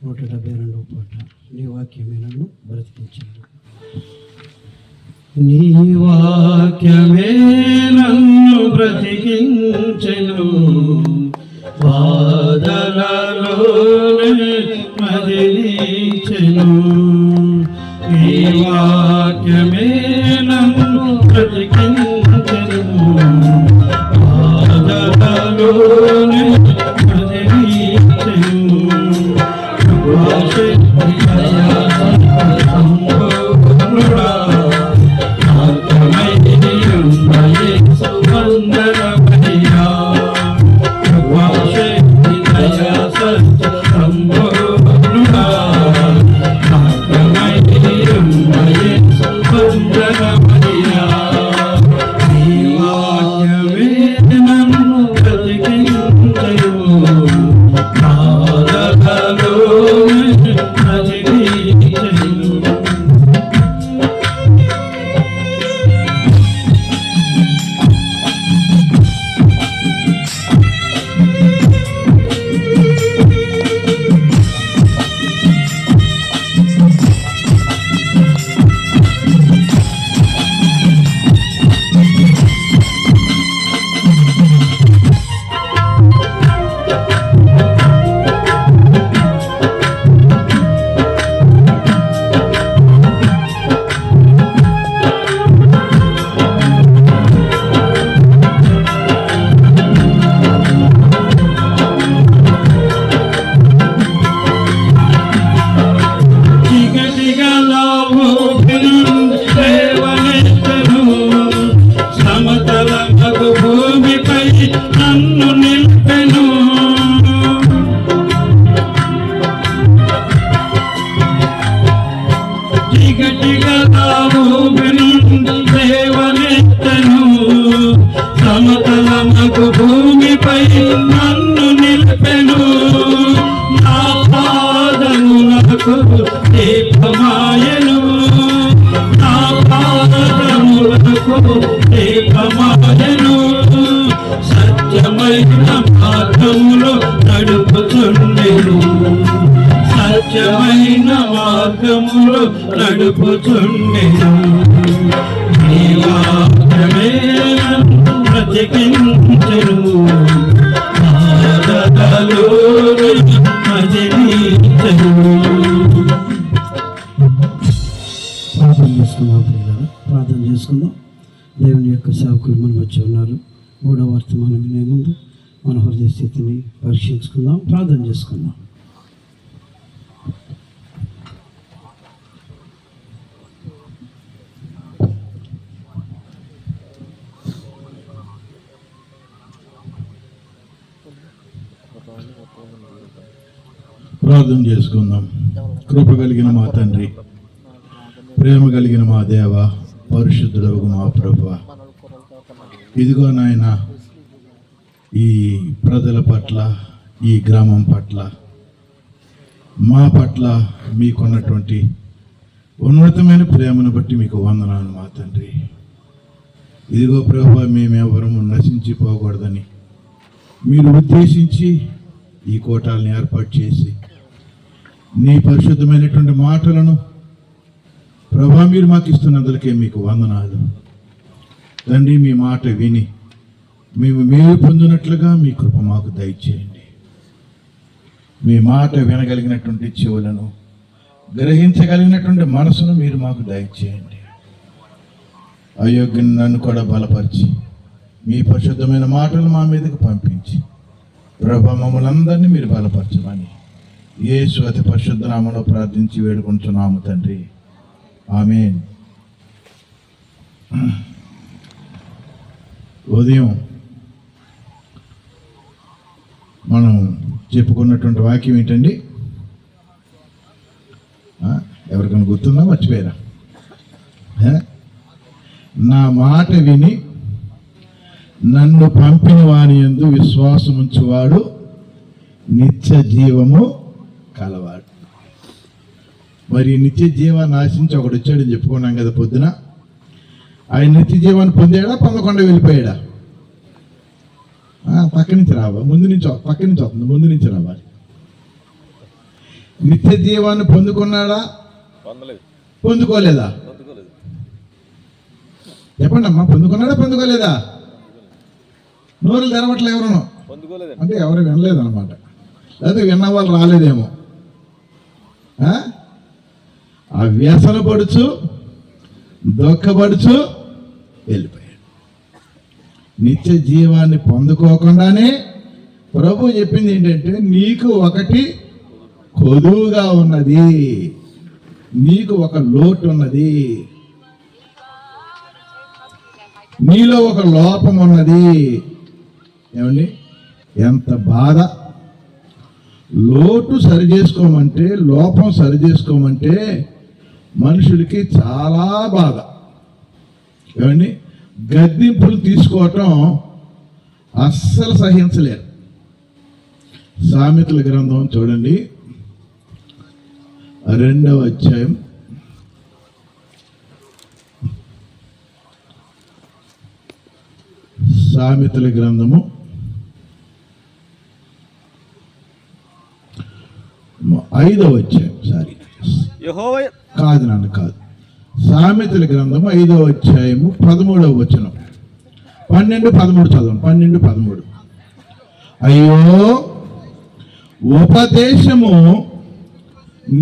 172వ పాట. నీ వాక్యమే నన్ను బ్రతికించాడు. నీ వాక్యమే నన్ను బ్రతికించెను, బాధలలోనే మదిలించెను. నీ వాక్యమే నన్ను బ్రతికించెను, బాధలలోనే మదిలించెను. సమతలమగు భూమిపై నన్ను నిలిపెను, నా పాదములకు దీపమాయెను, నా పాదములకు దీపమాయెను. సత్యమైన మార్గములో నడుపుచుండెను, సత్యమైన మార్గములో నడుపుచుండెను. నీ వాక్యమే బ్రతికించెను, బాధలలోనే మదిలించెను. ప్రార్థన చేసుకుందాం ప్రియులారా, ప్రార్థన చేసుకుందాం. దేవుని యొక్క సేవకులు మనం వచ్చి ఉన్నారు. 3వ వర్తమానం వినే ముందు మన హృదయ స్థితిని పరీక్షించుకుందాం, ప్రార్థన చేసుకుందాం. ప్రార్థన చేసుకుందాం. కృప కలిగిన మా తండ్రి, ప్రేమ కలిగిన మా దేవ, పరిశుద్ధుడవు మా ప్రభువా, ఇదిగో నాయన, ఈ ప్రజల పట్ల, ఈ గ్రామం పట్ల, మా పట్ల మీకున్నటువంటి ఉన్నతమైన ప్రేమను బట్టి మీకు వందనాలు మా తండ్రి. ఇదిగో ప్రభువా, మేమెవరము నశించిపోకూడదని మీరు ఉద్దేశించి ఈ కోటాలను ఏర్పాటు చేసి నీ పరిశుద్ధమైనటువంటి మాటలను ప్రభా మీరు మాకు ఇస్తున్నందుకే మీకు వందనాలు తండ్రి. మీ మాట విని మేము మేలు పొందినట్లుగా మీ కృప మాకు దయచేయండి. మీ మాట వినగలిగినటువంటి చెవులను, గ్రహించగలిగినటువంటి మనసును మీరు మాకు దయచేయండి. అయోగ్యం నన్ను కూడా బలపరిచి మీ పరిశుద్ధమైన మాటలు మా మీదకు పంపించి ప్రభా మమ్మల్ని అందరినీ మీరు బలపరచమని యేసు అతి పరిశుద్ధ నామములో ప్రార్థించి వేడుకుంటున్నాము తండ్రి, ఆమేన్. ఉదయం మనం చెప్పుకున్నటువంటి వాక్యం ఏంటండి? ఎవరికైనా గుర్తుందా, మర్చిపోయారా? నా మాట విని నన్ను పంపిన వాని యందు విశ్వాసం ఉంచువాడు నిత్య జీవము కలవాడు. మరి నిత్య జీవాన్ని ఆశించి ఒకడు వచ్చాడని చెప్పుకున్నాం కదా పొద్దున. ఆయన నిత్య జీవాన్ని పొందాడా, పొందకుండా వెళ్ళిపోయాడా? పక్క నుంచి రావా, ముందు నుంచి, పక్క నుంచి వస్తుంది, ముందు నుంచి రావాలి. నిత్య జీవాన్ని పొందుకున్నాడా? పొందుకోలేదా? చెప్పండి అమ్మా, పొందుకున్నాడా పొందుకోలేదా? నోరులు తెరవట్లే ఎవరు అంటే ఎవరు వినలేదన్నమాట, లేదా విన్న వాళ్ళు రాలేదేమో. ఆ వ్యసన పడుచు దుఃఖపడుచు వెళ్ళిపోయాడు. నిత్య జీవాన్ని పొందుకోకుండానే ప్రభు చెప్పింది ఏంటంటే, నీకు ఒకటి కొదువుగా ఉన్నది, నీకు ఒక లోటు ఉన్నది, నీలో ఒక లోపం ఉన్నది. ఏమండి, ఎంత బాధ! లోటు సరి చేసుకోమంటే, లోపం సరి చేసుకోమంటే మనుషులకి చాలా బాధ. ఏమండి, గద్దింపులు తీసుకోవటం అస్సలు సహించలేరు. సామెతల గ్రంథం చూడండి, 2వ అధ్యాయం, సామెతల గ్రంథము 5వ అధ్యాయం, కాదు, సామెతల గ్రంథము 5వ అధ్యాయము 13వ వచనం, 12-13 చదవండి. 12-13. అయ్యో, ఉపదేశము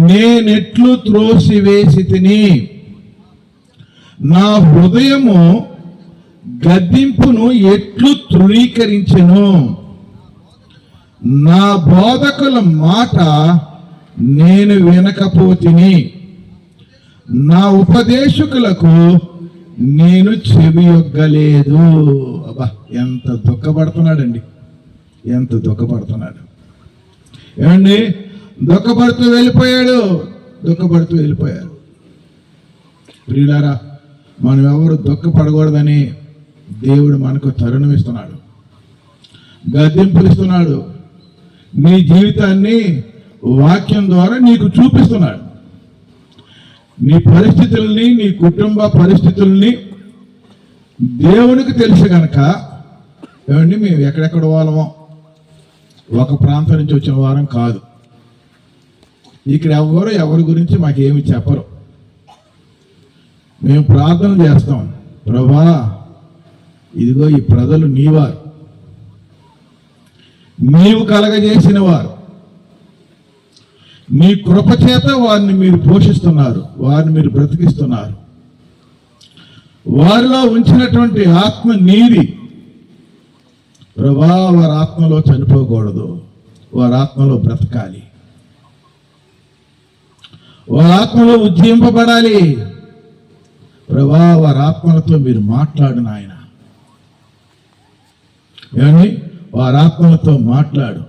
నేనెట్లు త్రోసివేసి తిని, నా హృదయము గద్దింపును ఎట్లు తృణీకరించెను, నా బోధకుల మాట నేను వినకపోతిని, నా ఉపదేశకులకు నేను చెవియొగ్గలేదు. అబ్బా, ఎంత దుఃఖపడుతున్నాడండి, ఎంత దుఃఖపడుతున్నాడు. ఏమండి, దుఃఖపడుతూ వెళ్ళిపోయారు. ప్రియులారా, మనం ఎవరు దుఃఖపడకూడదని దేవుడు మనకు తరుణం ఇస్తున్నాడు, గద్దింపులు ఇస్తున్నాడు, నీ జీవితాన్ని వాక్యం ద్వారా నీకు చూపిస్తున్నాడు. నీ పరిస్థితుల్ని, నీ కుటుంబ పరిస్థితుల్ని దేవునికి తెలుసు కనుక, ఏమండి, మేము ఎక్కడెక్కడ వాళ్ళమో, ఒక ప్రాంతం నుంచి వచ్చిన వారం కాదు. ఇక్కడ ఎవరి గురించి మాకేమి చెప్పరు. మేము ప్రార్థన చేస్తాం, ప్రభా ఇదిగో ఈ ప్రజలు నీవారు, నీవు కలగజేసిన వారు, నీ కృపచేత వారిని మీరు పోషిస్తున్నారు, వారిని మీరు బ్రతికిస్తున్నారు. వారిలో ఉంచినటువంటి ఆత్మ నీది ప్రభా, వారి ఆత్మలో చనిపోకూడదు, వారి ఆత్మలో బ్రతకాలి, వారి ఆత్మలో ఉజ్జీంపబడాలి. ప్రభా, వారి ఆత్మలతో మీరు మాట్లాడు నాయన, ఏమండి, వారి ఆత్మలతో మాట్లాడు.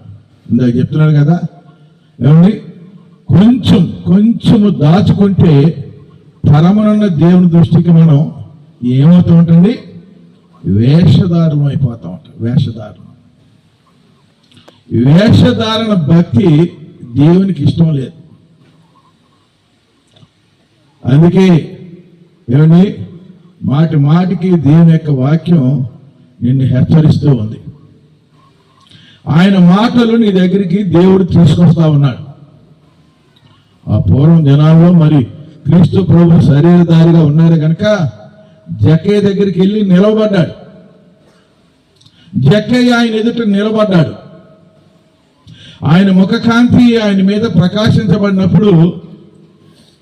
ఇందాక చెప్తున్నాడు కదా, ఏమండి, కొంచెము దాచుకుంటే పరమనున్న దేవుని దృష్టికి మనం ఏమవుతూ ఉంటుంది, వేషధారం అయిపోతూ ఉంటాం. వేషధారణ భక్తి దేవునికి ఇష్టం లేదు. అందుకే ఏమండి, మాటికి దేవుని యొక్క వాక్యం నిన్ను హెచ్చరిస్తూ ఉంది. ఆయన మాటలు నీ దగ్గరికి దేవుడు తీసుకొస్తా ఉన్నాడు. ఆ పూర్వం దినాల్లో మరి క్రీస్తు ప్రభు శరీరధారిగా ఉన్నారు కనుక జక్కయ్య దగ్గరికి వెళ్ళి నిలబడ్డాడు. జక్కయ్య ఆయన ఎదుట నిలబడ్డాడు. ఆయన ముఖకాంతి ఆయన మీద ప్రకాశించబడినప్పుడు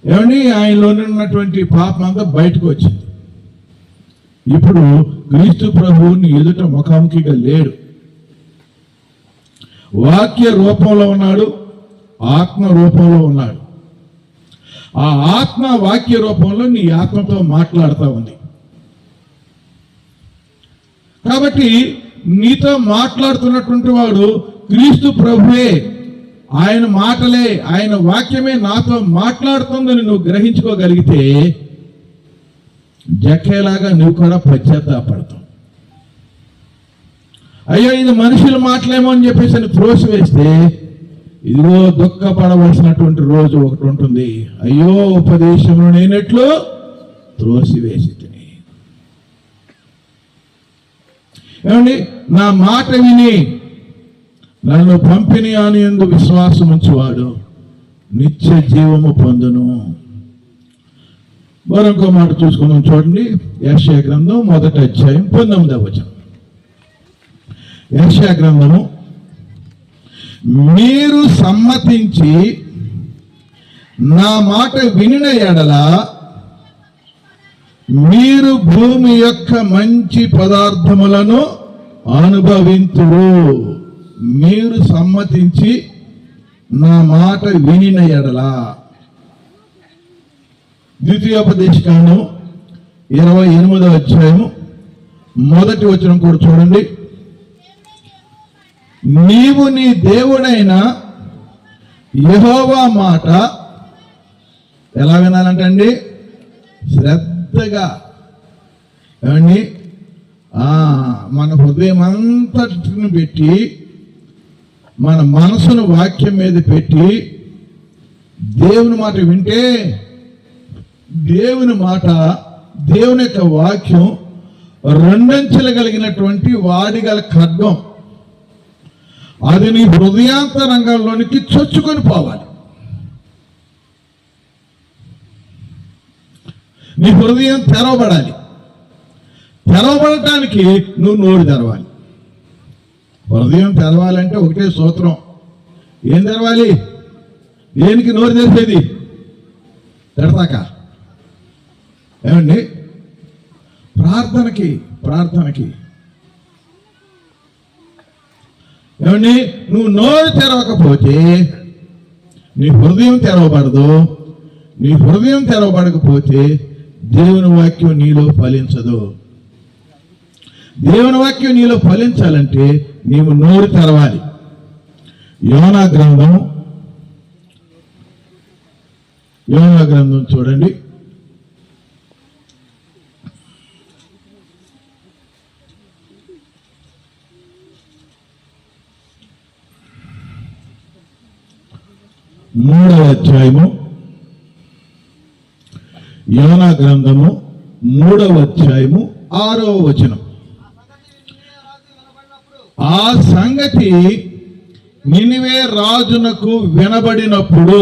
ఏమండి, ఆయనలో ఉన్నటువంటి పాపం అంతా బయటకు వచ్చింది. ఇప్పుడు క్రీస్తు ప్రభువుని ఎదుట ముఖాముఖిగా లేడు, వాక్య రూపంలో ఉన్నాడు, ఆత్మ రూపంలో ఉన్నాడు. ఆ ఆత్మ వాక్య రూపంలో నీ ఆత్మతో మాట్లాడుతూ ఉంది. కాబట్టి నీతో మాట్లాడుతున్నటువంటి వాడు క్రీస్తు ప్రభువే, ఆయన మాటలే, ఆయన వాక్యమే నాతో మాట్లాడుతుందని నువ్వు గ్రహించుకోగలిగితే జక్కేలాగా నువ్వు కూడా పశ్చాత్తాపడతావు. అయ్యో ఇది మనుషుల మాటలేమో అని చెప్పేసి త్రోసివేస్తే ఇదిగో దుఃఖపడవలసినటువంటి రోజు ఒకటి ఉంటుంది. అయ్యో ఉపదేశమును నేనెట్లు త్రోసివేసి తిని. ఏమండి, నా మాట విని నన్ను పంపిణీ అని యందు విశ్వాసం ఉంచువాడు నిత్య జీవము పొందును. మరొక మాట చూసుకుందాం చూడండి. యెషయా గ్రంథం 1వ అధ్యాయం 19వ వచనం. యెషయా గ్రంథము, మీరు సమ్మతించి నా మాట వినిన ఎడల మీరు భూమి యొక్క మంచి పదార్థములను అనుభవింతురు. మీరు సమ్మతించి నా మాట వినిన ఎడల. ద్వితీయోపదేశకాండం 28వ అధ్యాయం 1వ వచనం కూడా చూడండి. నీవు నీ దేవుడైన యెహోవా మాట ఎలా వినాలంటండి? శ్రద్ధగా. ఏమండి? మన హృదయం అంతటిని పెట్టి, మన మనసును వాక్యం మీద పెట్టి దేవుని మాట వింటే, దేవుని మాట, దేవుని యొక్క వాక్యం రెండంచెలు కలిగినటువంటి వాడిగల ఖడ్గం. అది నీ హృదయాంతరంగంలోనికి చొచ్చుకొని పోవాలి. నీ హృదయం తెరవబడాలి. తెరవబడటానికి నువ్వు నోరు తెరవాలి. హృదయం తెరవాలంటే ఒకటే సూత్రం. ఏం తెరవాలి? దేనికి నోరు తెరిచేది? తెరతాక. ఏమండి? ప్రార్థనకి. ఏమండి? నువ్వు నోరు తెరవకపోతే నీ హృదయం తెరవబడదు. నీ హృదయం తెరవబడకపోతే దేవుని వాక్యం నీలో ఫలించదు. దేవుని వాక్యం నీలో ఫలించాలంటే నీవు నోరు తెరవాలి. యోనా గ్రంథం చూడండి. మూడవ అధ్యాయము, యోనా గ్రంథము 3వ అధ్యాయము 6వ వచనం. ఆ సంగతి నినివే రాజునకు వినబడినప్పుడు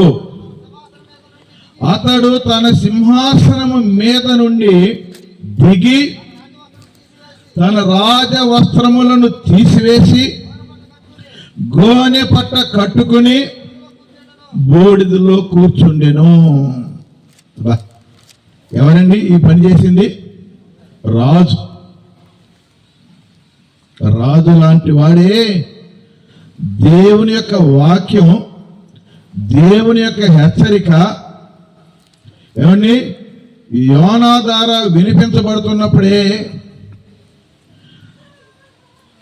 అతడు తన సింహాసనము మీద నుండి దిగి తన రాజ వస్త్రములను తీసివేసి గోనె పట్ట కట్టుకుని బూడిదలో కూర్చుండెను. ఎవరండి ఈ పని చేసింది? రాజు. రాజు లాంటి వాడే దేవుని యొక్క వాక్యం, దేవుని యొక్క హెచ్చరిక ఏమండి యోనా ద్వారా వినిపించబడుతున్నప్పుడే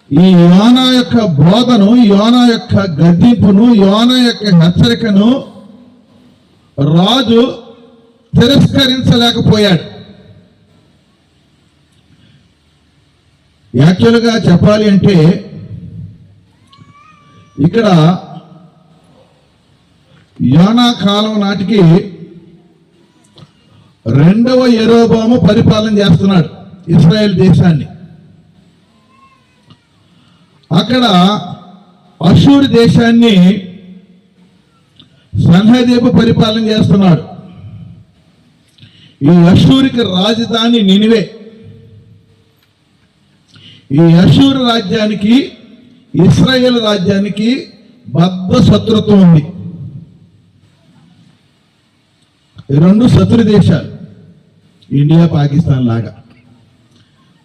ఈ యోనా యొక్క బోధను, యోనా యొక్క గద్దింపును, యోనా యొక్క హెచ్చరికను రాజు తిరస్కరించలేకపోయాడు. యాక్చువల్గా చెప్పాలి అంటే ఇక్కడ యోనా కాలం నాటికి 2వ యెరోబాము పరిపాలన చేస్తున్నాడు ఇశ్రాయేల్ దేశాన్ని. అక్కడ అషూరు దేశాన్ని సన్హెరీబు పరిపాలన చేస్తున్నాడు. ఈ అషూరుకి రాజధాని నినివే. ఈ అషూరు రాజ్యానికి, ఇశ్రాయేల్ రాజ్యానికి బద్ధ శత్రుత్వం ఉంది. ఈ రెండు శత్రు దేశాలు, ఇండియా పాకిస్తాన్ లాగా,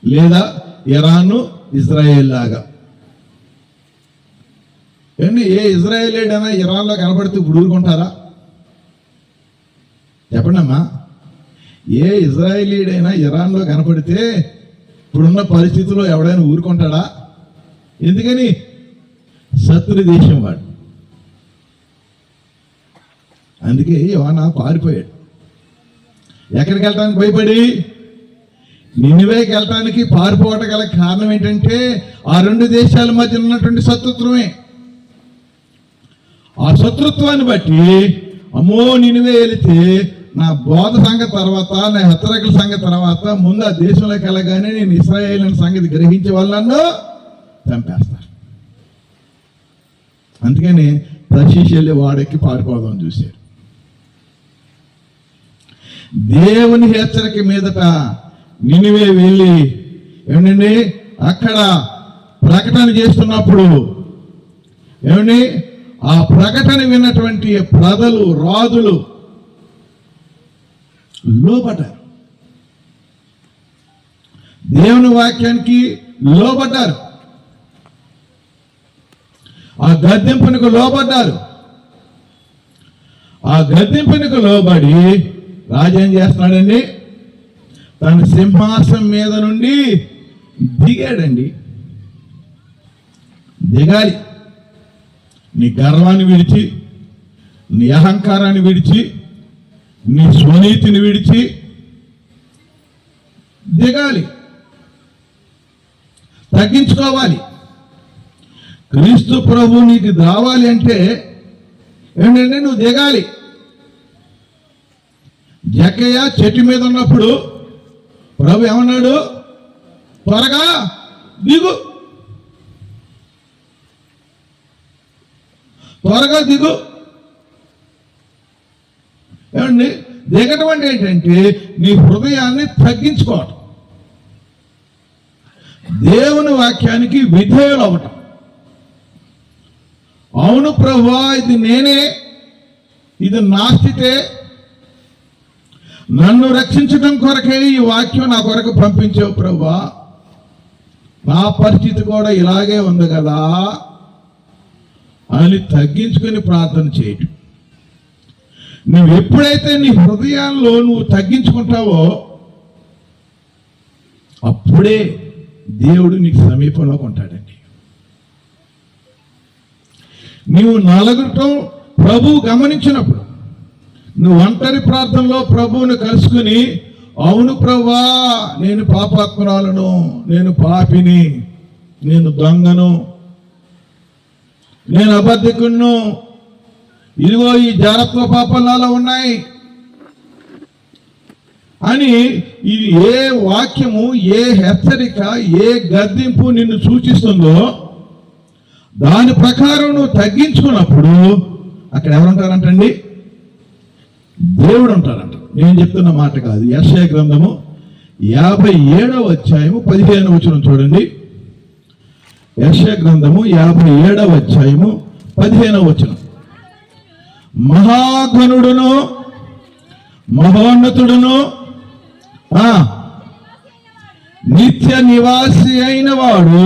లేదా ఇరాను ఇజ్రాయేల్ లాగా. ఏంటి, ఏ ఇజ్రాయేలీడైనా ఇరాన్లో కనబడితే ఇప్పుడు ఊరుకుంటారా? చెప్పండి అమ్మా. ఏ ఇజ్రాయేలీడైనా ఇరాన్లో కనపడితే ఇప్పుడున్న పరిస్థితుల్లో ఎవడైనా ఊరుకుంటాడా? ఎందుకని? శత్రు దేశం వాడు. అందుకే యోనా పారిపోయాడు. ఎక్కడికి వెళ్ళటానికి భయపడి? నినివేకి వెళ్ళటానికి పారిపోవటం గల కారణం ఏంటంటే ఆ రెండు దేశాల మధ్య ఉన్నటువంటి శత్రుత్వమే. ఆ శత్రుత్వాన్ని బట్టి అమ్మో నినివే వెళితే నా బోధ సంగతి తర్వాత, నా హెచ్చరికల సంగతి తర్వాత ముందు ఆ దేశంలోకి వెళ్ళగానే నేను ఇశ్రాయేల్ అనే సంగతి గ్రహించే వాళ్ళను చంపేస్తారు. అందుకని తర్షీషు వెళ్ళి వాడెక్కి పారిపోదామని చూశారు. దేవుని హెచ్చరిక మీదట నినివే వెళ్ళి ఏమండి అక్కడ ప్రకటన చేస్తున్నప్పుడు ఏమండి ఆ ప్రకటన విన్నటువంటి ప్రజలు రాజులు లోబడ్డారు, దేవుని వాక్యానికి లోబడ్డారు, ఆ గద్దెంపునకు లోబడ్డారు. ఆ గద్దెంపునకు లోబడి రాజు ఏం చేస్తున్నాడండి? తన సింహాసనం మీద నుండి దిగాడండి. దిగాలి. నీ గర్వాన్ని విడిచి, నీ అహంకారాన్ని విడిచి, నీ స్వనీతిని విడిచి దిగాలి, తగ్గించుకోవాలి. క్రీస్తు ప్రభు నీకు రావాలి అంటే ఏంటంటే నువ్వు దిగాలి. జక్కయ్య చెట్టు మీద ఉన్నప్పుడు ప్రభు ఏమన్నాడు? త్వరగా దిగు, త్వరగా దిగు. ఏమండి దిగటం అంటే ఏంటంటే నీ హృదయాన్ని తగ్గించుకోవటం, దేవుని వాక్యానికి విధేయులు అవ్వటం. అవును ప్రభువా, ఇది నేనే, ఇది నా స్థితే, నన్ను రక్షించడం కొరకే ఈ వాక్యం నా కొరకు పంపించావు ప్రభువా, నా పరిస్థితి కూడా ఇలాగే ఉంది కదా అని తగ్గించుకొని ప్రార్థన చేయటం. నువ్వు ఎప్పుడైతే నీ హృదయాల్లో నువ్వు తగ్గించుకుంటావో అప్పుడే దేవుడు నీకు సమీపంలోకి ఉంటాడండి. నీవు నలుగురితో ప్రభువు గమనించినప్పుడు, నువ్వు ఒంటరి ప్రార్థనలో ప్రభువును కలుసుకుని, అవును ప్రభువా నేను పాపాత్మురాలను, నేను పాపిని, నేను దొంగను, నేను అబద్ధికును, ఇదిగో ఈ జాగ్రత్త పాపాలు నాలో ఉన్నాయి అని ఇది ఏ వాక్యము, ఏ హెచ్చరిక, ఏ గద్దింపు నిన్ను సూచిస్తుందో దాని ప్రకారం నువ్వు తగ్గించుకున్నప్పుడు అక్కడ ఎవరుంటారంటండి? దేవుడు ఉంటారంట. నేను చెప్తున్న మాట కాదు. యెషయా గ్రంథము 57వ అధ్యాయము 15వ వచనం చూడండి. యెషయా గ్రంథము 57వ అధ్యాయము 15వ వచనం. మహాగణుడును మహోన్నతుడును నిత్య నివాసి అయిన వాడు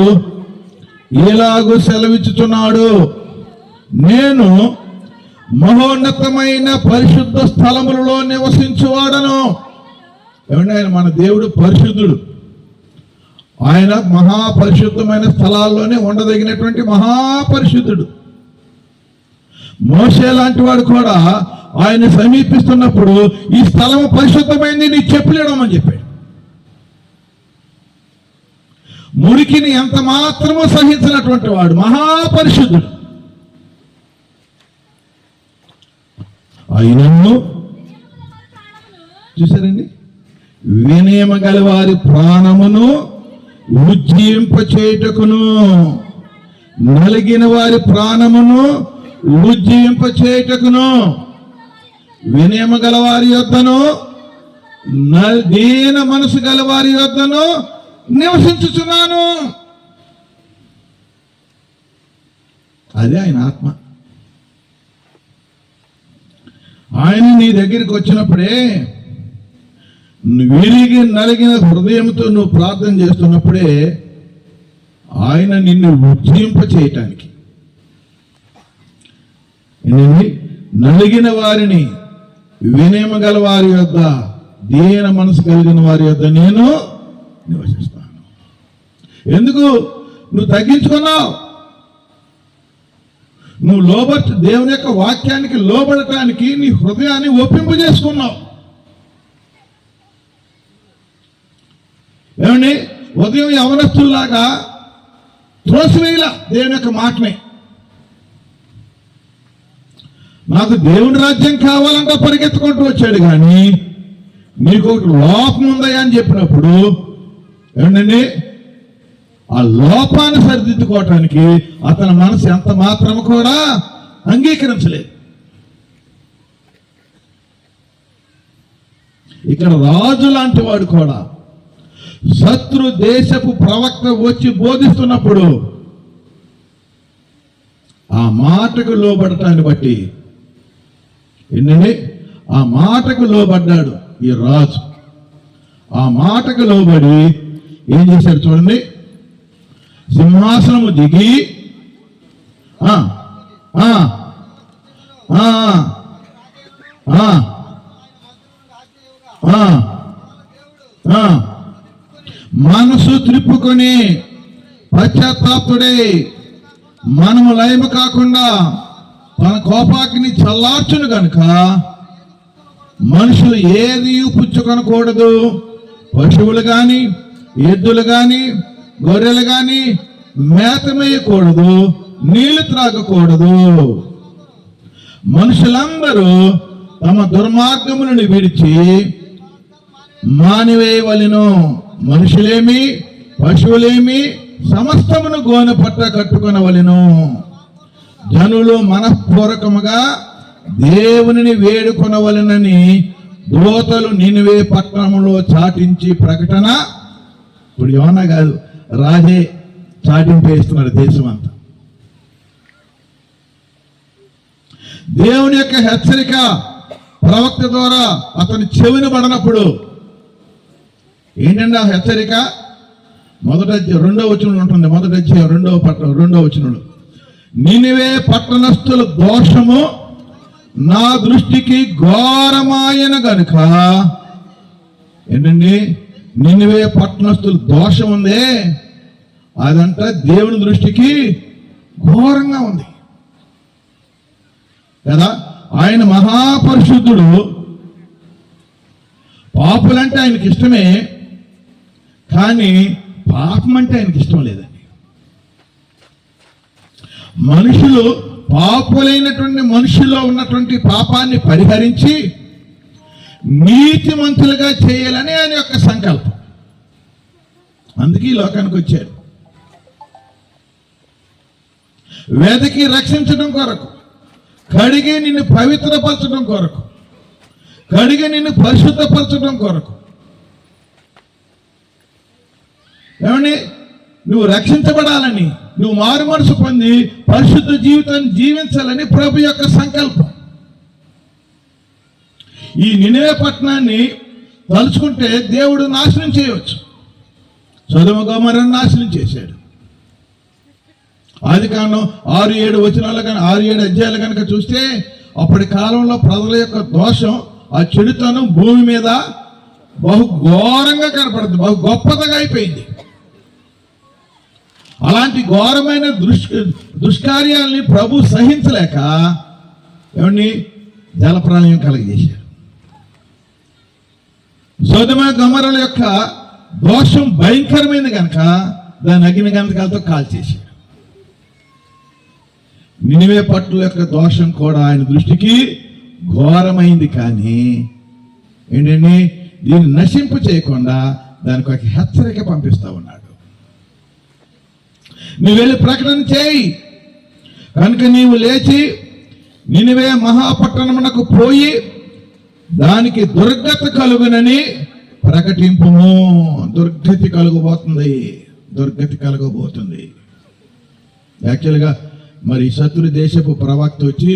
ఇలాగూ సెలవిచ్చుచున్నాడు, నేను మహోన్నతమైన పరిశుద్ధ స్థలములలో నివసించువాడను. ఏమంటే ఆయన మన దేవుడు పరిశుద్ధుడు. ఆయన మహాపరిశుద్ధమైన స్థలాల్లోనే ఉండదగినటువంటి మహాపరిశుద్ధుడు. మోషే లాంటి వాడు కూడా ఆయన సమీపిస్తున్నప్పుడు ఈ స్థలము పరిశుద్ధమైంది, నీ చెప్పులేడమని చెప్పాడు. మురికిని ఎంత మాత్రమూ సహించినటువంటి వాడు మహాపరిశుద్ధుడు. ఆయనను చూసారండి, వినయమ గల వారి ప్రాణమును ఉజ్జీంపచేయుటకును, నలిగిన వారి ప్రాణమును ఉజ్జీంపచేయుటకును, వినయమ గల వారి యొద్దను, దీన మనసు గల వారి యొద్దను నివసించుచున్నాను. అదే ఆయన ఆత్మ. ఆయన నీ దగ్గరికి వచ్చినప్పుడే, విరిగి నలిగిన హృదయంతో నువ్వు ప్రార్థన చేస్తున్నప్పుడే ఆయన నిన్ను ఉజ్జింప చేయటానికి, నలిగిన వారిని, వినయమ గల వారి యొద్ద, దీన మనసు కలిగిన వారి యొద్ద నేను నివసిస్తాను. ఎందుకు? నువ్వు తగ్గించుకున్నావు. నువ్వు దేవుని యొక్క వాక్యానికి లోబడటానికి నీ హృదయాన్ని ఒప్పింపు చేసుకున్నావు. ఏమండి, ఉదయం యవనస్తుల్లాగా త్రోసివేయలా దేవుని యొక్క మాటని. నాకు దేవుని రాజ్యం కావాలంటే పరిగెత్తుకుంటూ వచ్చాడు, కానీ నీకు ఒక లోపం ఉందయ్యా అని చెప్పినప్పుడు ఏమండి ఆ లోపాన్ని సరిదిద్దుకోవటానికి అతని మనసు ఎంత మాత్రం కూడా అంగీకరించలేదు. ఇక్కడ రాజు లాంటి వాడు కూడా శత్రు దేశపు ప్రవక్త వచ్చి బోధిస్తున్నప్పుడు ఆ మాటకు లోబడటాన్ని బట్టి ఏంటండి, ఆ మాటకు లోబడ్డాడు ఈ రాజు. ఆ మాటకు లోబడి ఏం చేశాడు చూడండి, సింహాసనము దిగి మనసు త్రిప్పుకొని పశ్చాత్తాపుడై మనము లయము కాకుండా తన కోపాగ్ని చల్లార్చును గనుక మనుషులు ఏది పుచ్చుకొనకూడదు. పశువులు గాని, ఎద్దులు గాని, గొర్రెలు గాని మేత మేయకూడదు, నీళ్లు త్రాగకూడదు. మనుషులందరూ తమ దుర్మార్గములను విడిచి మానివేయవలెను. మనుషులేమి, పశువులేమి సమస్తమును గోనె పట్ట కట్టుకొనవలెను. జనులు మనఃపూర్వకముగా దేవునిని వేడుకొనవలెనని దూతలు నినివే పట్టణంలో చాటించి ప్రకటన. ఇప్పుడు యోనా కాదు, రాజే చాటింపు వేస్తున్నాడు దేశం అంతా. దేవుని యొక్క హెచ్చరిక ప్రవక్త ద్వారా అతని చెవిని పడినప్పుడు ఏంటంటే ఆ హెచ్చరిక మొదట 2వ వచనంలో ఉంటుంది. మొదట 2వ వచనంలో నినివే పట్టణస్థుల దోషము నా దృష్టికి ఘోరమాయన గనుక. ఏంటండి, నినివే పట్టణస్థుల దోషం ఉందే అదంట దేవుని దృష్టికి ఘోరంగా ఉంది కదా. ఆయన మహాపరిశుద్ధుడు, పాపులంటే ఆయనకి ఇష్టమే, కానీ పాపం అంటే ఆయనకి ఇష్టం లేదండి. మనుషులు పాపులైనటువంటి మనుషుల్లో ఉన్నటువంటి పాపాన్ని పరిహరించి నీతిమంతులుగా చేయాలని ఆయన యొక్క సంకల్పం. అందుకే ఈ లోకానికి వచ్చాడు, వెదకి రక్షించడం కొరకు, కడిగి నిన్ను పవిత్రపరచడం కొరకు, కడిగి నిన్ను పరిశుద్ధపరచడం కొరకు. ఏమండి, నువ్వు రక్షించబడాలని, నువ్వు మారు మనసు పొంది పరిశుద్ధ జీవితాన్ని జీవించాలని ప్రభు యొక్క సంకల్పం. ఈ నినివే పట్టణాన్ని తలుచుకుంటే దేవుడు నాశనం చేయవచ్చు. సొదొమ గొమొర్రాను నాశనం చేశాడు. ఆదికాండం 6-7 వచనాలు కానీ 6-7 అధ్యాయాలు కనుక చూస్తే అప్పటి కాలంలో ప్రజల యొక్క దోషం, ఆ చెడుతనం భూమి మీద బహు ఘోరంగా కనపడుతుంది, బహు గొప్పదిగా అయిపోయింది. అలాంటి ఘోరమైన దుష్కార్యాలని ప్రభు సహించలేక ఏమండి జలప్రళయం కలగజేశారు. సొదొమ గొమొర్రాల యొక్క దోషం భయంకరమైంది కనుక దాని అగ్ని గంధకాలతో కాల్చేశాడు. నినివే పట్టణం యొక్క దోషం కూడా ఆయన దృష్టికి ఘోరమైంది, కానీ ఏంటండి దీన్ని నశింపు చేయకుండా దానికి ఒక హెచ్చరిక పంపిస్తా ఉన్నాడు. నువ్వు వెళ్ళి ప్రకటన చేయి, కనుక నీవు లేచి నినివే మహాపట్టణమునకు పోయి దానికి దుర్గతి కలుగునని ప్రకటింపుము. దుర్గతి కలుగబోతుంది, దుర్గతి కలగబోతుంది. యాక్చువల్గా మరి శత్రు దేశపు ప్రవక్త వచ్చి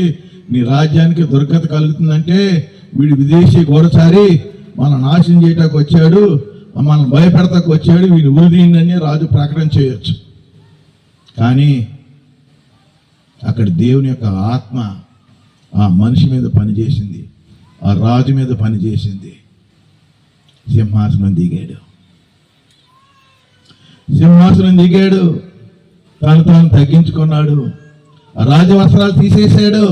నీ రాజ్యానికి దుర్గతి కలుగుతుందంటే వీడు విదేశీ గూఢచారి మన నాశనం చేయటానికి వచ్చాడు, మనం భయపెడతాకు వచ్చాడు, వీడు ఉరిదీయండి రాజు ప్రకటన చేయొచ్చు. కానీ అక్కడ దేవుని యొక్క ఆత్మ ఆ మనిషి మీద పనిచేసింది, ఆ రాజు మీద పనిచేసింది. సింహాసనం దిగాడు, సింహాసనం దిగాడు, తాను తగ్గించుకున్నాడు, రాజవస్త్రాలు తీసేశాడు,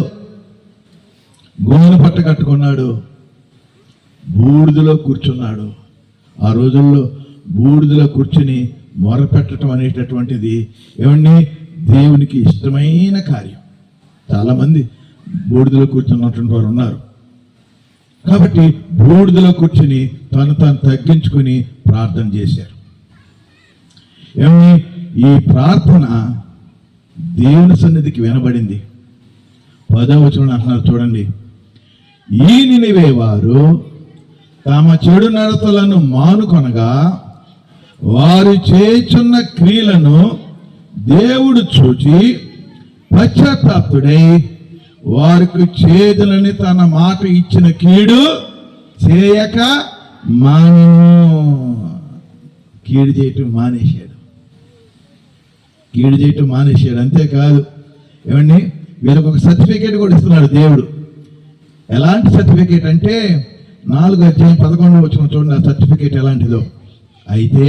గోనె పట్ట కట్టుకున్నాడు, బూడిదలో కూర్చున్నాడు. ఆ రోజుల్లో బూడిదలో కూర్చుని మొరపెట్టడం అనేటటువంటిది ఏమండి దేవునికి ఇష్టమైన కార్యం. చాలామంది బూడిదలో కూర్చున్నటువంటి వారు ఉన్నారు. కాబట్టి బూడిదలో కూర్చుని తాను తగ్గించుకొని ప్రార్థన చేశారు. ఏమని ఈ ప్రార్థన దేవుని సన్నిధికి వినబడింది. 10వ వచనం అంటున్నారు చూడండి, ఈ నినివే వారు తమ చెడు నడతలను మానుకొనగా వారు చేయుచున్న క్రియలను దేవుడు చూచి పశ్చాత్తాపుడై వారికి చేదులని తన మాట ఇచ్చిన కీడు చేయక కీడు చేయటం మానేశాడు. అంతేకాదు ఏమండి, వీళ్ళకి ఒక సర్టిఫికేట్ కూడా ఇస్తున్నాడు దేవుడు. ఎలాంటి సర్టిఫికేట్ అంటే 4:11 చూడండి, ఆ సర్టిఫికేట్ ఎలాంటిదో. అయితే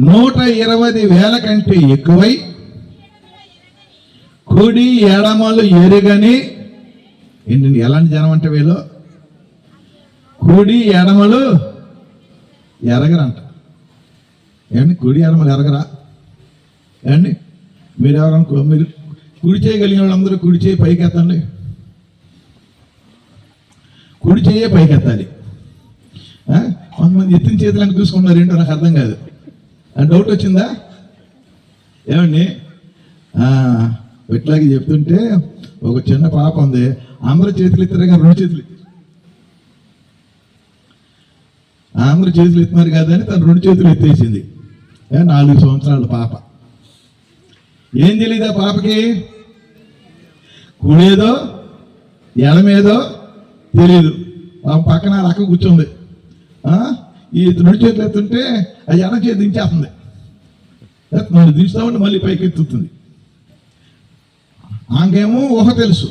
120,000 కంటే ఎక్కువై కుడి ఎడమలు ఎరుగని, ఏంటండి ఎలాంటి జనం అంటే వీళ్ళు కుడి ఎడమలు ఎరగరంట. ఏమండి కుడి ఎడమలు ఎరగరా? ఏమండి మీరు ఎవరనుకో, మీరు కుడి చేయగలిగిన వాళ్ళందరూ కుడి చేయి పైకి ఎత్తండి. కుడి చేయే పైకి ఎత్తాలి. కొంతమంది ఎత్తిన చేతులను చూసుకున్నారు, ఏంటో నాకు అర్థం కాదు. డౌట్ వచ్చిందా? ఏమండి ఇట్లాగే చెప్తుంటే ఒక చిన్న పాప ఉంది, అందరూ చేతులు ఎత్తారు కానీ 2 చేతులు అందరూ చేతులు ఎత్తున్నారు కదా అని తను 2 చేతులు ఎత్తేసింది. 4 సంవత్సరాల పాప. ఏం తెలియదు ఆ పాపకి? కుడేదో ఎడమేదో తెలియదు. పక్కన రక్క కూర్చుంది. ఈ 2 చేతులు ఎత్తుంటే అది ఎడం చేతి దించేస్తుంది. మనం దించుతామంటే మళ్ళీ పైకి ఎత్తుతుంది. ఆమెకేమో ఊహ తెలుసు,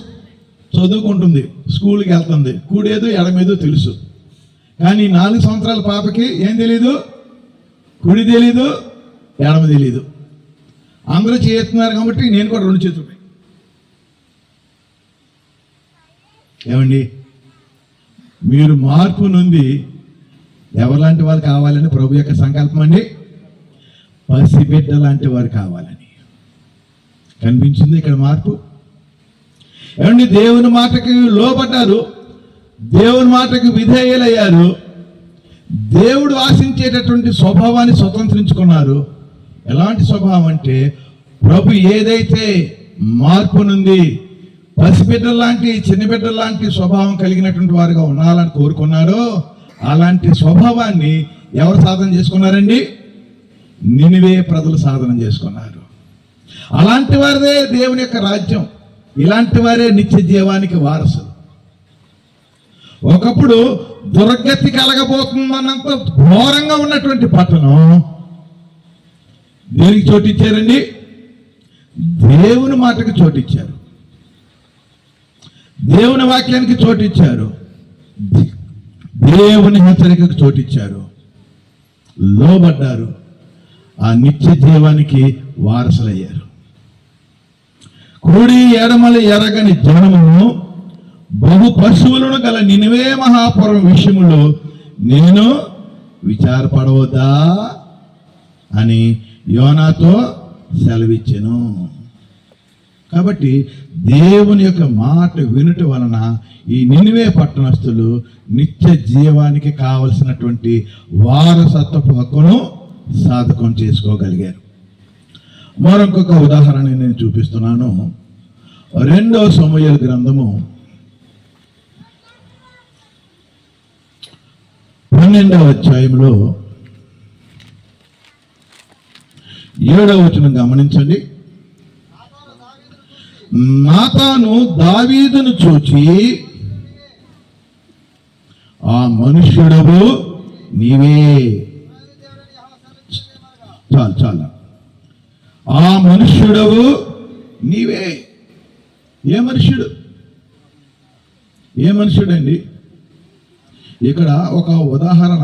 చదువుకుంటుంది, స్కూల్కి వెళ్తుంది, కుడేదో ఎడమేదో తెలుసు. కానీ 4 సంవత్సరాల పాపకి ఏం తెలీదు? కుడి తెలీదు, ఎడమ తెలీదు. అందరూ చేస్తున్నారు కాబట్టి నేను కూడా 2 చేతులు. ఏమండి, మీరు మార్పు నుండి ఎవరిలాంటి వారు కావాలని ప్రభు యొక్క సంకల్పం అండి? పసిబిడ్డ లాంటి వారు కావాలని. కనిపించింది ఇక్కడ మార్పు. ఏమండి, దేవుని మాటకి లోబడ్డారు, దేవుని మాటకి విధేయులయ్యారు, దేవుడు ఆశించేటటువంటి స్వభావాన్ని స్వతంత్రించుకున్నారు. ఎలాంటి స్వభావం అంటే ప్రభు ఏదైతే మార్పు నుండి పసిబిడ్డల లాంటి చిన్న బిడ్డల లాంటి స్వభావం కలిగినటువంటి వారుగా ఉండాలని కోరుకున్నారో అలాంటి స్వభావాన్ని ఎవరు సాధన చేసుకున్నారండి? నినివే ప్రజలు సాధన చేసుకున్నారు. అలాంటి వారిదే దేవుని యొక్క రాజ్యం. ఇలాంటి వారే నిత్య జీవానికి వారసులు. ఒకప్పుడు దుర్గతి కలగబోతుందన్నంత ఘోరంగా ఉన్నటువంటి పట్టణం దేనికి చోటిచ్చారండి? దేవుని మాటకి చోటిచ్చారు, దేవుని వాక్యానికి చోటిచ్చారు, దేవుని హెచ్చరికకు చోటిచ్చారు, లోబడ్డారు, ఆ నిత్య జీవానికి వారసులయ్యారు. కుడి ఎడమలు ఎరగని జనమును బహు పశువులను గల నినివే మహాపురం విషయములో నేను విచారపడవద్దా అని యోనాతో సెలవిచ్చెను. కాబట్టి దేవుని యొక్క మాట వినుట వలన ఈ నినివే పట్టణస్థులు నిత్య జీవానికి కావలసినటువంటి వారసత్వపు హక్కును సాధకం చేసుకోగలిగారు. మరొక ఉదాహరణ నేను చూపిస్తున్నాను. 2వ సమూయేలు గ్రంథము 12వ అధ్యాయంలో 7వ వచనం గమనించండి. నాతాను దావీదును చూచి, ఆ మనుష్యుడవు నీవే. చాలు. ఆ మనుష్యుడవు నీవే. ఏ మనుష్యుడండి? ఇక్కడ ఒక ఉదాహరణ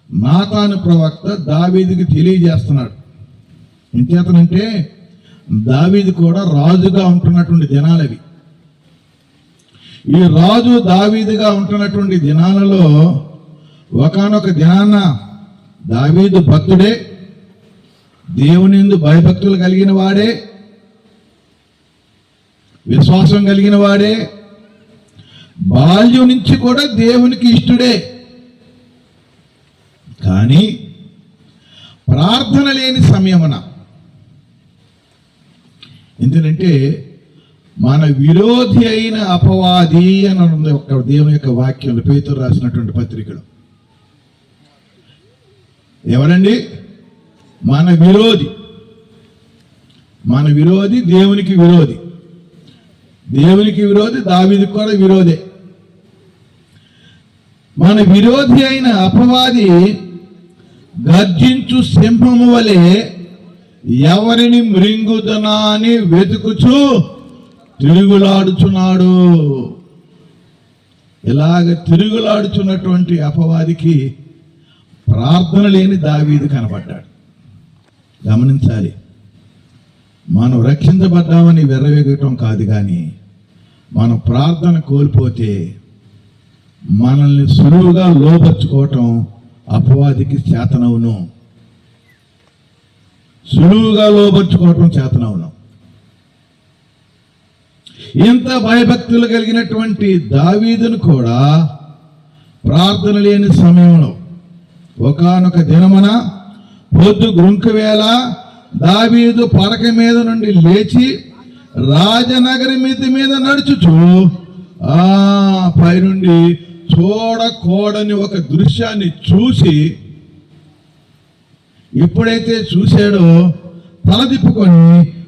నాతాను ప్రవక్త దావీదుకి తెలియజేస్తున్నాడు. ఇంకేతనంటే దావీదు కూడా రాజుగా ఉంటున్నటువంటి దినాలవి. ఈ రాజు దావీదుగా ఉంటున్నటువంటి దినాలలో ఒకానొక దినాన దావీదు భక్తుడే, దేవుని యందు భయభక్తులు కలిగిన వాడే, విశ్వాసం కలిగిన వాడే, బాల్యం నుంచి కూడా దేవునికి ఇష్టడే. కానీ ప్రార్థన లేని సమయమున, ఎందుకంటే మన విరోధి అయిన అపవాది అని ఉంది ఒక దేవుని యొక్క వాక్యంలో, పేతురు రాసినటువంటి పత్రికలో. ఎవరండి? మన విరోధి. మన విరోధి దేవునికి విరోధి. దేవునికి విరోధి, దావీదుకు కూడా విరోధే. మన విరోధి అయిన అపవాది గర్జించు సింహము వలె ఎవరిని మృంగుదనా అని వెతుకుచూ తిరుగులాడుచున్నాడు. ఇలాగ తిరుగులాడుచున్నటువంటి అపవాదికి ప్రార్థన లేని దావీదు కనబడ్డాడు. గమనించాలి, మనం రక్షించబడ్డామని వెర్రవేగటం కాదు, కానీ మనం ప్రార్థన కోల్పోతే మనల్ని సులువుగా లోపరుచుకోవటం అపవాదికి చేతనవును. సులువుగా లోపరుచుకోవటం చేతనవును. ఇంత భయభక్తులు కలిగినటువంటి దావీదును కూడా ప్రార్థన లేని సమయంలో ఒకానొక దినమున పొద్దు గ్రుంకు వేళ దావీదు పడక మీద నుండి లేచి రాజనగరి మిద్ది మీద నడుచుచు పైనుండి చూడకూడని ఒక దృశ్యాన్ని చూసి, ఎప్పుడైతే చూశాడో తల తిప్పుకొని,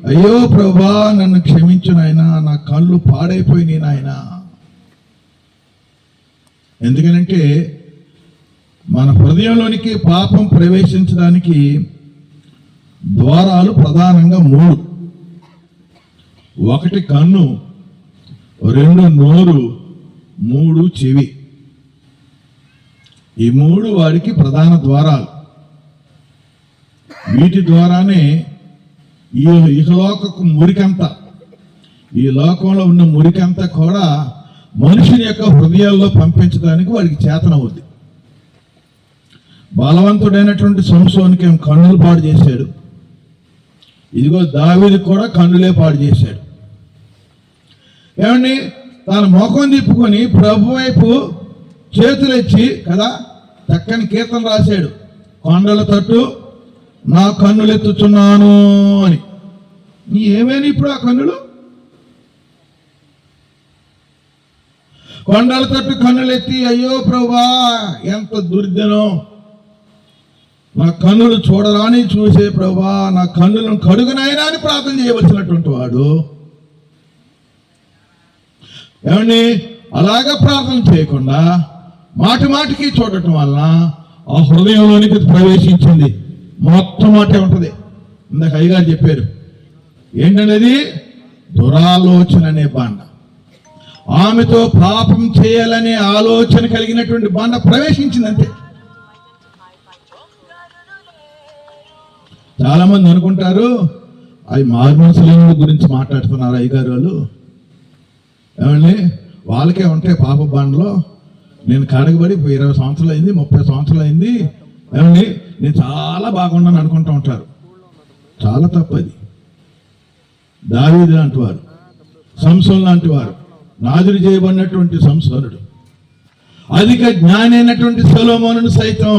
అయ్యో ప్రభా నన్ను క్షమించు నాయనా, నా కళ్ళు పాడైపోయినాయి నాయనా. ఎందుకనంటే మన హృదయంలోనికి పాపం ప్రవేశించడానికి ద్వారాలు ప్రధానంగా 3. 1 కన్ను, 2 నోరు, 3 చెవి. ఈ 3 వాడికి ప్రధాన ద్వారాలు. వీటి ద్వారానే ఈ ఇహలోకకు మురికంతా, ఈ లోకంలో ఉన్న మురికంతా కూడా మనుషుని యొక్క హృదయాల్లో పంపించడానికి వాడికి చేతనవుద్ది. బలవంతుడైనటువంటి సంసోనికి కన్నులు పాడు చేశాడు. ఇదిగో దావీదు కూడా కన్నులే పాడు చేశాడు. ఏమండి, తన ముఖం తిప్పుకొని ప్రభు వైపు చేతులెచ్చి కదా చక్కని కీర్తన రాశాడు. కొండల తట్టు నా కన్నులు ఎత్తుచున్నాను అని. ఏమైనా ఇప్పుడు ఆ కన్నులు? కొండల తట్టు కన్నులెత్తి, అయ్యో ప్రభా ఎంత దుర్దినం, నా కన్నులు చూడరాని చూసే ప్రభా నా కన్నులను కడుగునైనా అని ప్రార్థన చేయవలసినటువంటి వాడు ఏమండి అలాగా ప్రార్థన చేయకుండా మాటి మాటికి చూడటం వల్ల ఆ హృదయంలోనికి ప్రవేశించింది. మొత్తం మాటే ఉంటుంది. ఇందాక అయ్యగారు చెప్పారు ఏంటనేది, దురాలోచన అనే బాండ. ఆమెతో పాపం చేయాలనే ఆలోచన కలిగినటువంటి బాండ ప్రవేశించింది అంతే. చాలా మంది అనుకుంటారు అవి మార్మోసలింగుల గురించి మాట్లాడుతున్నారు అయ్యగారు వాళ్ళు. ఏమండి, వాళ్ళకే ఉంటాయి పాప బాండలో. నేను కడగబడి 20 సంవత్సరాలు అయింది, 30 సంవత్సరాలు అయింది, ఏమండి నేను చాలా బాగున్నాను అనుకుంటూ ఉంటారు. చాలా తప్పది. దావీదు లాంటి వారు, సంసోను లాంటి వారు, నాదురు చేయబడినటువంటి సంసోనుడు, అధిక జ్ఞాని అయినటువంటి సొలొమోనును సైతం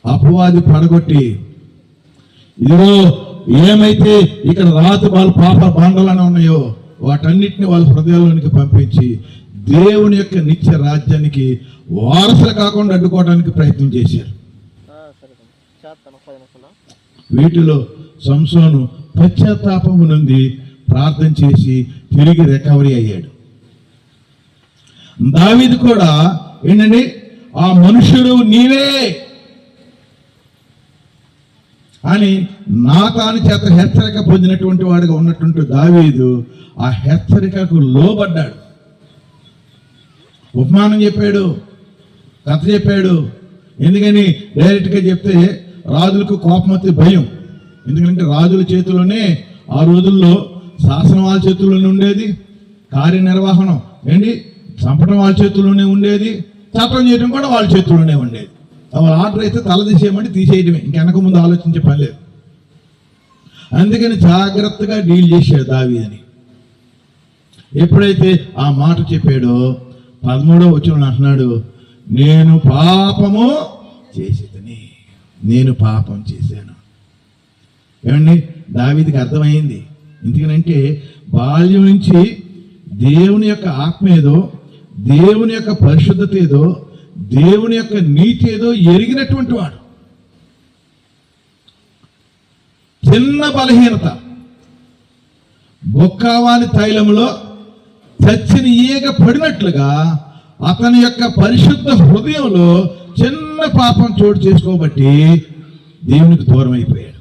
అపవాది పడగొట్టి, ఇదిగో ఏమైతే ఇక్కడ రాతి వాళ్ళ పాప బాండలను ఉన్నాయో వాటన్నిటిని వాళ్ళ హృదయాల్లోనికి పంపించి దేవుని యొక్క నిత్య రాజ్యానికి వారసులు కాకుండా అడ్డుకోవడానికి ప్రయత్నం చేశారు. వీటిలో సంసోను పశ్చాత్తాపము నుండి ప్రార్థన చేసి తిరిగి రికవరీ అయ్యాడు. దావీదు కూడా ఏంటండి, ఆ మనుషుడు నీవే అని నాతాను చేత హెచ్చరిక పొందినటువంటి వాడిగా ఉన్నటువంటి దావీదు ఆ హెచ్చరికకు లోబడ్డాడు. ఉపమానం చెప్పాడు, కథ చెప్పాడు. ఎందుకని డైరెక్ట్గా చెప్తే రాజులకు కోపం వస్తే భయం. ఎందుకంటే రాజుల చేతిలోనే ఆ రోజుల్లో శాసనం వాళ్ళ చేతుల్లోనే ఉండేది, కార్యనిర్వహణం ఏంటి చంపడం వాళ్ళ చేతుల్లోనే ఉండేది, చట్టం చేయడం కూడా వాళ్ళ చేతుల్లోనే ఉండేది. వాళ్ళ ఆర్డర్ అయితే తల తీసేయమంటే తీసేయడమే, ఇంకెనక ముందు ఆలోచించే పని లేదు. అందుకని జాగ్రత్తగా డీల్ చేశాడు దావీదుని. ఎప్పుడైతే ఆ మాట చెప్పాడో 13వ వచనంలో అంటున్నాడు, నేను పాపము చేసేదని, నేను పాపం చేశాను. ఏమండి, దావీదుకి అర్థమైంది. ఎందుకనంటే బాల్యం నుంచి దేవుని యొక్క ఆత్మ ఏదో, దేవుని యొక్క పరిశుద్ధత ఏదో, దేవుని యొక్క నీతి ఏదో ఎరిగినటువంటి వాడు. చిన్న బలహీనత, బొక్కావాని తైలంలో చచ్చిన ఈగ పడినట్లుగా అతని యొక్క పరిశుద్ధ హృదయంలో చిన్న పాపం చోటు చేసుకోబట్టి దేవునికి దూరం అయిపోయాడు.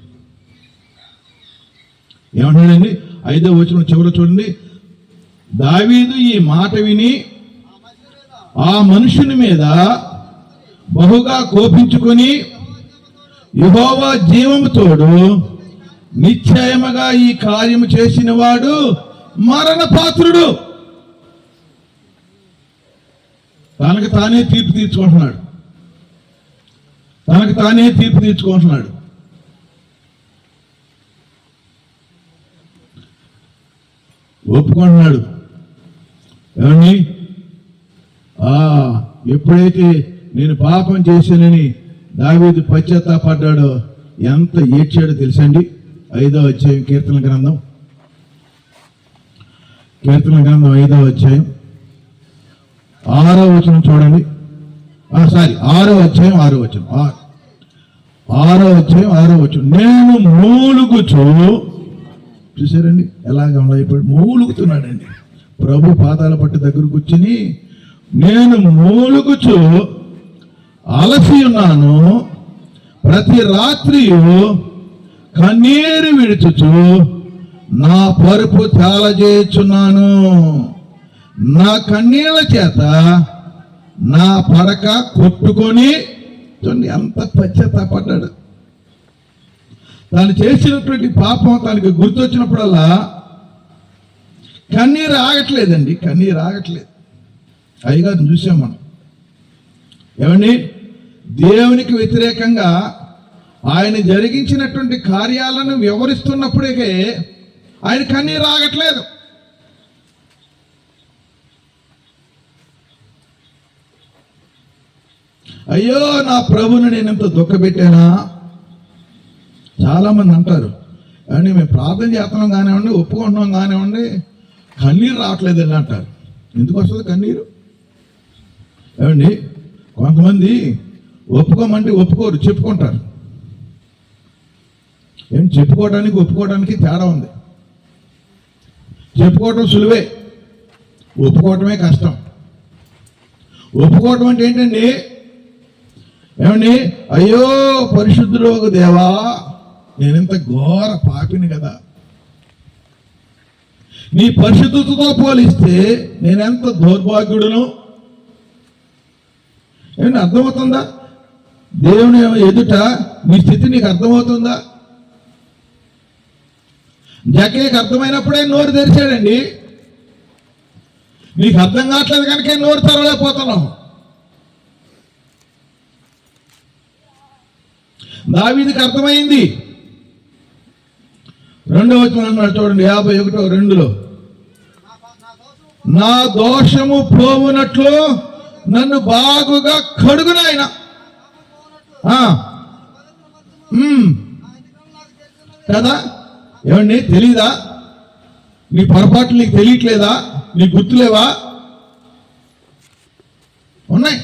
ఏమంటాడండి? 5వ వచనం చివర చూడండి, దావీదు ఈ మాట విని ఆ మనుషుని మీద బహుగా కోపించుకొని, యెహోవా జీవము తోడు నిశ్చయముగా ఈ కార్యము చేసిన వాడు మరణ పాత్రుడు. తనకు తానే తీర్పు తీర్చుకుంటున్నాడు, తనకు తానే తీర్పు తీర్చుకుంటున్నాడు. ఒప్పుకుంటున్నాడు. ఏమండి? ఎప్పుడైతే నేను పాపం చేశానని దావీదు పశ్చాత్తాపడ్డాడో ఎంత ఏడ్చాడో తెలుసండి. 5వ అధ్యాయం కీర్తన గ్రంథం 5వ అధ్యాయం 6వ వచనం చూడండి. 6వ అధ్యాయం 6వ వచనం. 6వ అధ్యాయం 6వ వచనం. నేను మూలుగుచు, చూసారండి ఎలాగ అయిపోయి మూలుగుతున్నాడండి. ప్రభు పాదాల పట్టు దగ్గర కూర్చుని, నేను మూలుగుచు అలసి ఉన్నాను, ప్రతి రాత్రి కన్నీరు విడుచుచు నా పరుపు తేలజేయుచున్నాను. నా కన్నీళ్ల చేత నా పడక కొట్టుకొని, చూడండి ఎంత పశ్చాత్తాపడ్డాడు. తాను చేసినటువంటి పాపం తనకి గుర్తొచ్చినప్పుడల్లా కన్నీరు ఆగట్లేదండి, కన్నీరు ఆగట్లేదు. అయ్యగారిని చూసాం మనం. ఏమండి? దేవునికి వ్యతిరేకంగా ఆయన జరిగించినటువంటి కార్యాలను వివరిస్తున్నప్పుడే ఆయన కన్నీరు ఆగట్లేదు. అయ్యో నా ప్రభుని నేను ఎంత దుఃఖపెట్టానా. చాలామంది అంటారు, ఏమండి మేము ప్రార్థన చేస్తున్నాం కానివ్వండి, ఒప్పుకుంటున్నాం కానివ్వండి, కన్నీరు రావట్లేదండి అంటారు. ఎందుకు వస్తుంది కన్నీరు? ఏమండి? కొంతమంది ఒప్పుకోమంటే ఒప్పుకోరు, చెప్పుకుంటారు. చెప్పుకోవడానికి ఒప్పుకోవడానికి తేడా ఉంది. చెప్పుకోవటం సులువే, ఒప్పుకోవటమే కష్టం. ఒప్పుకోవటం అంటే ఏంటండి? ఏమండి? అయ్యో పరిశుద్ధుడు దేవా, నేనెంత ఘోర పాపిని కదా, నీ పరిశుద్ధతతో పోలిస్తే నేనెంత దౌర్భాగ్యుడును. ఏమండి? అర్థమవుతుందా? దేవుని ఎదుట నీ స్థితి నీకు అర్థమవుతుందా? జక్కయ్యకి అర్థమైనప్పుడే నోరు తెరిచాడండి. నీకు అర్థం కావట్లేదు కనుక నోరు తెరవలేకపోతున్నావు. దావీదుకి అర్థమైంది. 2వ వచనం అన్నాడు చూడండి, 51:2, నా దోషము పోవునట్లు నన్ను బాగుగా కడుగు నాయన. కదా? ఏమండి? తెలీదా? నీ పొరపాట్లు నీకు తెలియట్లేదా? నీకు గుర్తులేవా? ఉన్నాయి.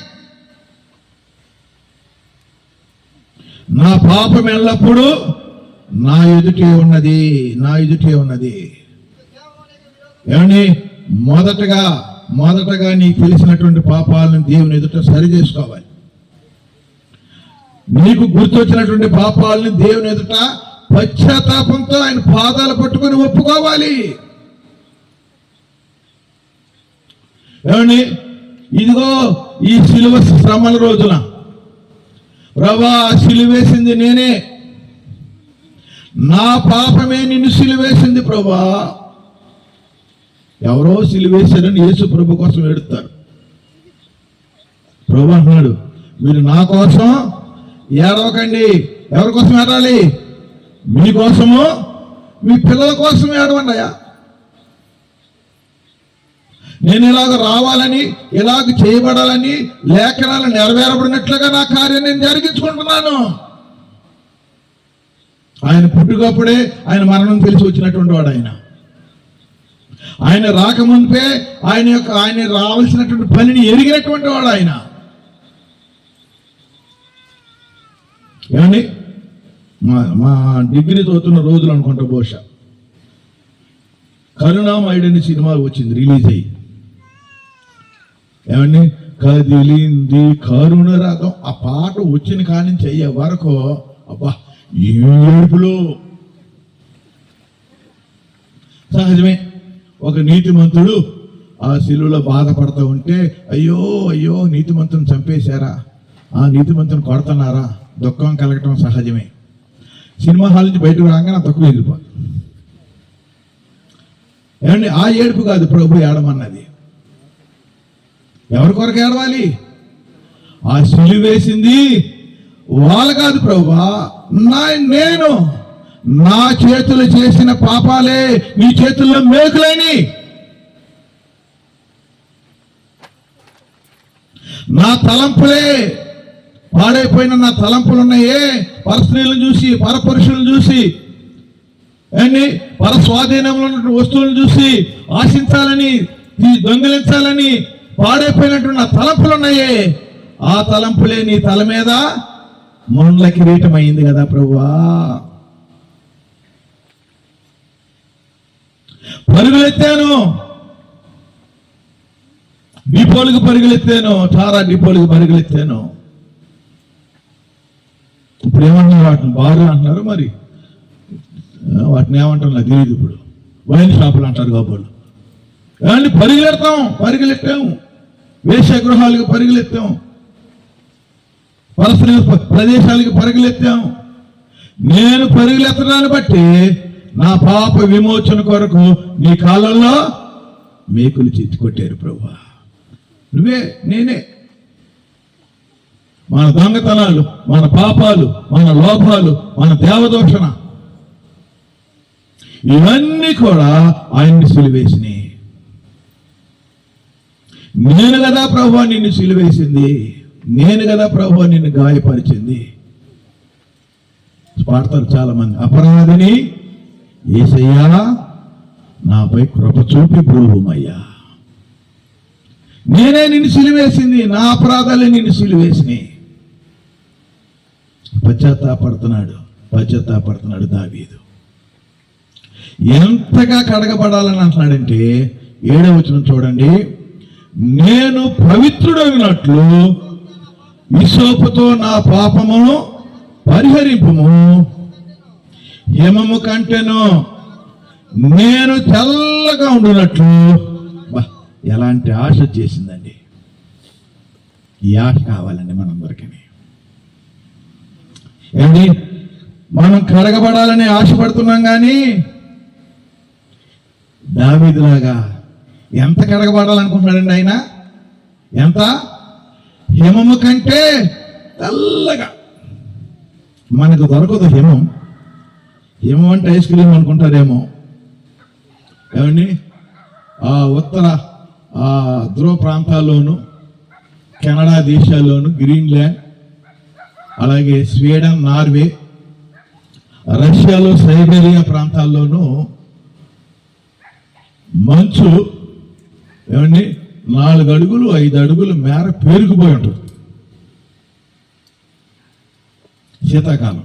నా పాపం ఎల్లప్పుడూ నా ఎదుటే ఉన్నది, నా ఎదుటే ఉన్నది. ఏమండి? మొదటగా నీకు తెలిసినటువంటి పాపాలను దేవుని ఎదుట సరి చేసుకోవాలి. నీకు గుర్తొచ్చినటువంటి పాపాలని దేవుని ఎదుట పశ్చాత్తాపంతో ఆయన పాదాలు పట్టుకొని ఒప్పుకోవాలి. ఏమండి? ఇదిగో ఈ సిలువ శ్రమల రోజున ప్రభా సిలువేసింది నేనే, నా పాపమే నిన్ను సిలువేసింది ప్రభా. ఎవరో సిలువేశారని యేసు ప్రభు కోసం ఏడుస్తారు. ప్రభు అంటున్నాడు, మీరు నా కోసం ఏడవకండి. ఎవరి కోసం ఏడాలి? మీకోసము, మీ పిల్లల కోసం ఏడవండి. అయ్యా, నేను ఇలాగ రావాలని, ఇలాగ చేయబడాలని లేఖనాలు నెరవేరబడినట్లుగా నా కార్యం నేను జరిగించుకుంటున్నాను. ఆయన పుట్టుకప్పుడే ఆయన మరణం తెలిసి వచ్చినటువంటి వాడు ఆయన. ఆయన రాకముందే ఆయన రావాల్సినటువంటి పనిని ఎరిగినటువంటి వాడు ఆయన. ఏమండి, మా డిగ్రీ చదువుతున్న రోజులు అనుకుంటా, బహుశా కరుణామయుడని సినిమా వచ్చింది, రిలీజ్ అయ్యి. ఏమండి, కదిలింది కరుణ రథం, ఆ పాట వచ్చిన కాడి నుంచి అయ్యే వరకు అబ్బా ఏడుపులో. సహజమే, ఒక నీతిమంతుడు ఆ శిలువలో బాధపడుతూ ఉంటే అయ్యో అయ్యో నీతిమంతుని చంపేశారా, ఆ నీతిమంతుని కొడుతున్నారా, దుఃఖం కలగటం సహజమే. సినిమా హాల్ నుంచి బయటకు రాగానే తక్కువ వెళ్ళిపోదు. ఏమండి, ఆ ఏడుపు కాదు ప్రభు ఏడమన్నది. ఎవరి కొరకు ఏడవాలి? ఆ సిలువ వేసింది వాళ్ళు కాదు ప్రభువా, నేను నా చేతులు చేసిన పాపాలే నీ చేతుల్లో మేకులేని, నా తలంపులే పాడైపోయిన నా తలంపులు ఉన్నాయే, పరస్త్రీలను చూసి పరపురుషులను చూసి పరస్వాధీనంలో ఉన్న వస్తువులను చూసి ఆశించాలని దొంగిలించాలని పాడైపోయినటువంటి నా తలంపులు ఉన్నాయే, ఆ తలంపులే నీ తల మీద మొండ్ల కిరీటం అయింది కదా ప్రభువా. పరుగులెత్తాను, డిపోలకు పరుగులెత్తాను, టారా డిపోలకు పరుగులెత్తాను. ఇప్పుడు ఏమంటున్నారు? వాటిని బార్లు అంటున్నారు, మరి వాటిని ఏమంటారు నాకు తెలియదు. ఇప్పుడు వైన్ షాపులు అంటారు కాబోలు. ఏమండి, పరుగులెట్టాము, వేశ్యాగృహాలకు పరుగులెత్తాం, పరస్త్రీ ప్రదేశాలకు పరుగులెత్తాం. నేను పరుగులెత్తడాన్ని బట్టి నా పాప విమోచన కొరకు నీ కాలంలో మేకులు కొట్టారు ప్రభువా. నువ్వే నేనే, మన దొంగతనాలు, మన పాపాలు, మన లోపాలు, మన దేవదోషణ, ఇవన్నీ కూడా ఆయన్ని సిలువేసినాయి. నేను కదా ప్రభువా నిన్ను సిలువేసింది, నేను కదా ప్రభువా నిన్ను గాయపరిచింది. పాడతారు చాలా మంది, అపరాధిని యేసయ్యా నాపై కృప చూపి బ్రూహుమయ్యా. నేనే నిన్ను సిలువేసింది, నా అపరాధాలే నిన్ను సిలువేసినాయి. పశ్చాత్తాపడుతున్నాడు దావీదు. ఎంతగా కడగబడాలని అంటున్నాడంటే 7వ వచనం చూడండి, నేను పవిత్రుడైనట్లు హిస్సోపుతో నా పాపమును పరిహరింపుము, హిమము కంటెను నేను తెల్లగా ఉండునట్లు. ఎలాంటి ఆశ చేసిందండి! ఈ ఆశ కావాలండి మనందరికీ. ఏంటి, మనం కడగబడాలని ఆశపడుతున్నాం, కానీ దావీదులాగా ఎంత కడగబడాలనుకుంటున్నాడండి ఆయన? ఎంత? హిమము కంటే తెల్లగా. మనకు దొరకదు హిమం. హిమం అంటే ఐస్ క్రీమ్ అనుకుంటారేమో. ఏమండి, ఆ ఉత్తర ధ్రువ ప్రాంతాల్లోనూ, కెనడా దేశాల్లోనూ, గ్రీన్లాండ్, అలాగే స్వీడన్, నార్వే, రష్యాలో సైబీరియా ప్రాంతాల్లోనూ మంచు ఏమండి 4 అడుగులు 5 అడుగుల మేర పేరుకుపోయి ఉంటుంది. శీతాకాలం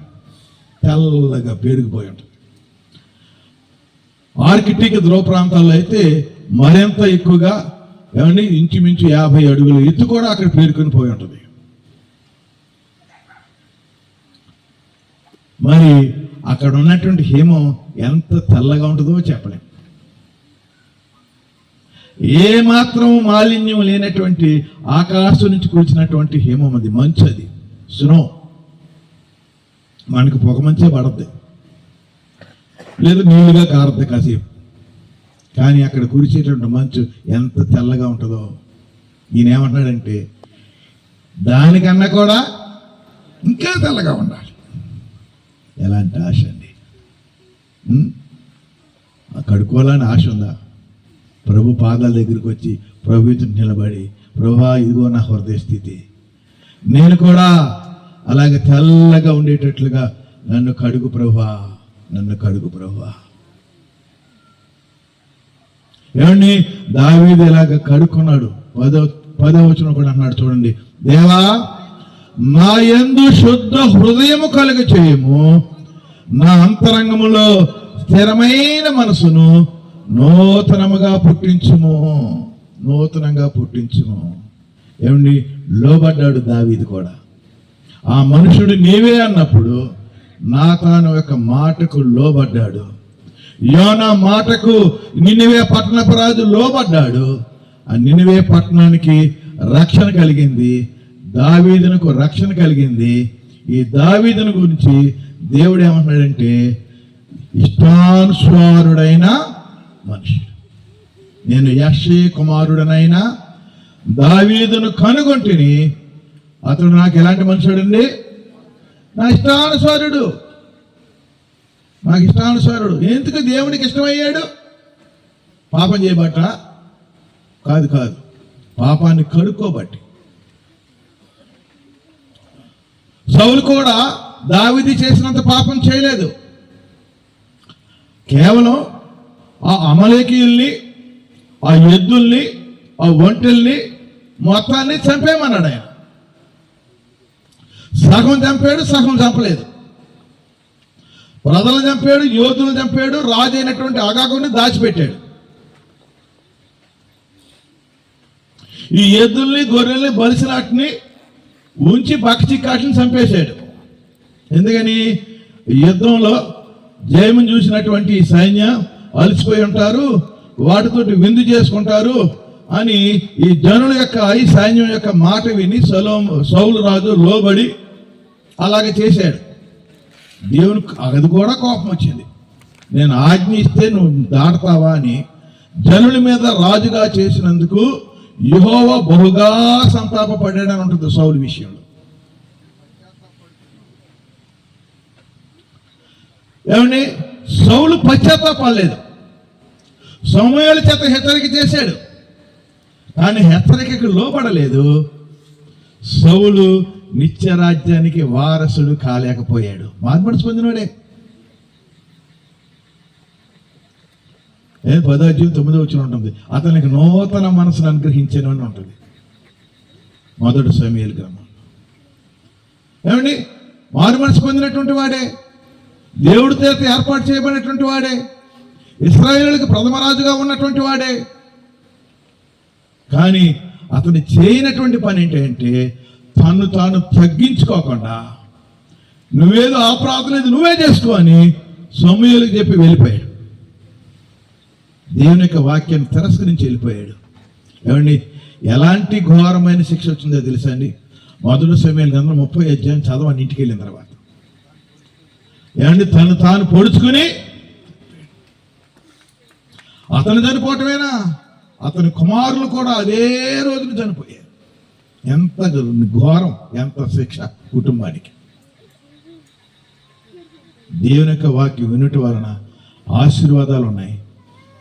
తెల్లగా పేరుకుపోయి ఉంటుంది. ఆర్కిటిక్ ధ్రువ ప్రాంతాల్లో అయితే మరింత ఎక్కువగా ఏమండి ఇంచుమించు 50 అడుగుల ఎత్తు కూడా అక్కడ పేరుకొని పోయి ఉంటుంది. మరి అక్కడ ఉన్నటువంటి హిమం ఎంత తెల్లగా ఉంటుందో చెప్పలేం. ఏ మాత్రం మాలిన్యం లేనటువంటి ఆకాశం నుంచి కూర్చున్నటువంటి హిమం, అది మంచు, అది స్నో. మనకు పొగ మంచే పడద్ది, లేదు నీళ్ళుగా కారద్ది కాసేపు. కానీ అక్కడ కురిచేటువంటి మంచు ఎంత తెల్లగా ఉంటుందో. ఈయన ఏమంటున్నాడంటే దానికన్నా కూడా ఇంకా తెల్లగా ఉండాలి. ఎలాంటి ఆశ అండి! కడుక్కోవాలని ఆశ ఉందా? ప్రభు పాదాల దగ్గరికి వచ్చి ప్రభుతో నిలబడి, ప్రభువా ఇదిగో నా హృదయ స్థితి, నేను కూడా అలాగే తెల్లగా ఉండేటట్లుగా నన్ను కడుగు ప్రభువా, నన్ను కడుగు ప్రభువా. ఏమండి దావీదు ఇలాగ కడుక్కున్నాడు. పదో వచనం కూడా అన్నాడు చూడండి, దేవా నా యందు శుద్ధ హృదయము కలుగ చేయము, నా అంతరంగములో స్థిరమైన మనసును నూతనంగా పుట్టించుము. ఏమండి లోబడ్డాడు దావీదు కూడా. ఆ మనుషుడు నీవే అన్నప్పుడు నాతాను యొక్క మాటకు లోబడ్డాడు. యోనా మాటకు నినివే పట్టణపు రాజు లోబడ్డాడు. ఆ నినివే పట్టణానికి రక్షణ కలిగింది, దావీదునకు రక్షణ కలిగింది. ఈ దావీదుని గురించి దేవుడు ఏమంటున్నాడంటే, ఇష్టానుసారుడైన మనుషుడు. నేను యెష్షయి కుమారుడనైన దావీదును కనుగొంటిని, అతడు నాకు ఎలాంటి మనుషుడండి? నా ఇష్టానుసారుడు. ఎందుకు దేవునికి ఇష్టమయ్యాడు? పాపం చేయబట్ట కాదు, పాపాన్ని కడుక్కోబట్టి. సౌలు కూడా దావీదు చేసినంత పాపం చేయలేదు. కేవలం ఆ అమలేకీయుల్ని, ఆ ఎద్దుల్ని, ఆ ఒంటెల్ని మొత్తాన్ని చంపేయమన్నాడు ఆయన. సగం చంపాడు, సగం చంపలేదు. ప్రజలను చంపాడు, యోధులను చంపాడు, రాజు అయినటువంటి అగాగుని దాచిపెట్టాడు. ఈ ఎద్దుల్ని, గొర్రెల్ని, బలిసినాటిని ఉంచి బక్కచిక్కాటిని చంపేశాడు. ఎందుకని? యుద్ధంలో జయమును చూసినటువంటి ఈ సైన్యం అలసిపోయి ఉంటారు, వాటితోటి విందు చేసుకుంటారు అని ఈ జనుల యొక్క, ఈ సైన్యం యొక్క మాట విని సౌలు రాజు లోబడి అలాగే చేశాడు. దేవునికి అది కూడా కోపం వచ్చింది. నేను ఆజ్ఞ ఇస్తే నువ్వు దాటతావా అని జనుల మీద రాజుగా చేసినందుకు యెహోవా బహుగా సంతాపపడ్డాడని ఉంటుంది సౌలు విషయంలో. ఏమండి, సౌలు పశ్చాత్తాపడలేదు. సమూయేలు చేత హెచ్చరిక చేశాడు, కానీ హెచ్చరికకు లోపడలేదు. సౌలు నిత్యరాజ్యానికి వారసుడు కాలేకపోయాడు. మార్మనసు పొందినోడే. 10:9 ఉంటుంది, అతనికి నూతన మనసును అనుగ్రహించాను అని ఉంటుంది మొదటి సమూయేలు గ్రంథం. ఏమండి, మార్మనసు పొందినటువంటి వాడే, దేవుడి చేత ఏర్పాటు చేయబడినటువంటి వాడే, ఇశ్రాయేలుకి ప్రథమ రాజుగా ఉన్నటువంటి వాడే. కానీ అతను చేయనటువంటి పని ఏంటంటే, తను తాను తగ్గించుకోకుండా నువ్వేదో ఆ ప్రార్థన నువ్వే చేసుకో అని సమూయేలుకి చెప్పి వెళ్ళిపోయాడు. దేవుని యొక్క వాక్యాన్ని తిరస్కరించి వెళ్ళిపోయాడు. ఏమండి, ఎలాంటి ఘోరమైన శిక్ష వచ్చిందో తెలుసా అండి? మొదటి సమూయేలు గ్రంథం 30 అధ్యాయం చదవండి ఇంటికి వెళ్ళిన తర్వాత. ఏమండి, తను తాను పొడుచుకుని అతను చనిపోవటమేనా, అతని కుమారులు కూడా అదే రోజున చనిపోయారు. ఎంత ఘోరం, ఎంత శిక్ష కుటుంబానికి. దేవుని యొక్క వాక్యం వినుట వలన ఆశీర్వాదాలు ఉన్నాయి,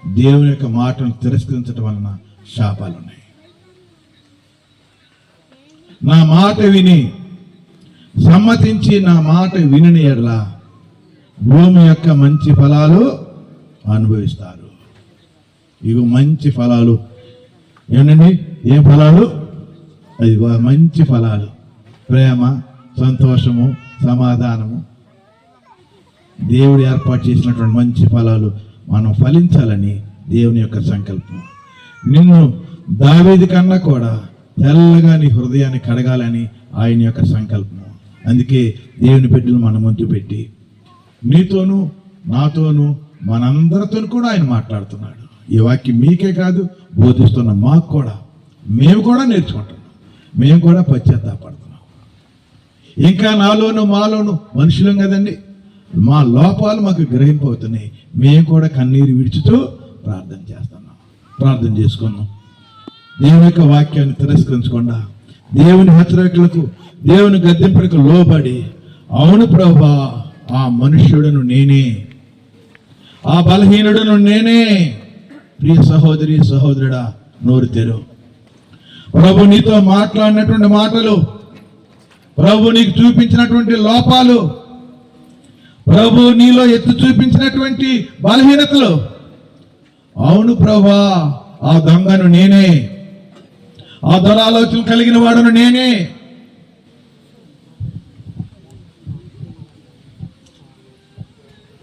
దేవుని యొక్క మాటను తిరస్కరించడం వలన శాపాలు ఉన్నాయి. నా మాట విని సమ్మతించి నా మాట విని ఎడల భూమి యొక్క మంచి ఫలాలు అనుభవిస్తారు. ఇవి మంచి ఫలాలు. ఏమండి, ఏం ఫలాలు? అది మంచి ఫలాలు. ప్రేమ, సంతోషము, సమాధానము, దేవుడు ఏర్పాటు చేసినటువంటి మంచి ఫలాలు మనం ఫలించాలని దేవుని యొక్క సంకల్పం. నిన్ను దావీదు కన్నా కూడా తెల్లగా నీ హృదయాన్ని కడగాలని ఆయన యొక్క సంకల్పం. అందుకే దేవుని బిడ్డలు మన ముందు పెట్టి నీతోనూ నాతోనూ మనందరితో కూడా ఆయన మాట్లాడుతున్నాడు. ఈ వాక్యం మీకే కాదు, బోధిస్తున్న మాకు కూడా, మేము కూడా నేర్చుకుంటున్నాం, మేము కూడా పశ్చాత్తాపడుతున్నాం. ఇంకా నాలోను మాలోను మనుషులం కదండి, మా లోపాలు మాకు గ్రహింపవుతున్నాయి. మేము కూడా కన్నీరు విడుచుతూ ప్రార్థన చేస్తున్నాం. ప్రార్థన చేసుకున్నాం. దేవుని యొక్క వాక్యాన్ని తిరస్కరించకుండా దేవుని హెచ్చరికలకు, దేవుని గద్దింపులకు లోబడి, అవును ప్రభువా, ఆ మనుష్యుడును నేనే, ఆ బలహీనుడును నేనే. ప్రియ సహోదరి సహోదరుడా, నోరు తెరువు. ప్రభు నీతో మాట్లాడినటువంటి మాటలు, ప్రభు నీకు చూపించినటువంటి లోపాలు, ప్రభు నీలో ఎత్తి చూపించినటువంటి బలహీనతలు అవును ప్రభువా, ఆ దొంగను నేనే, ఆ దురాలోచనలు కలిగిన వాడును నేనే.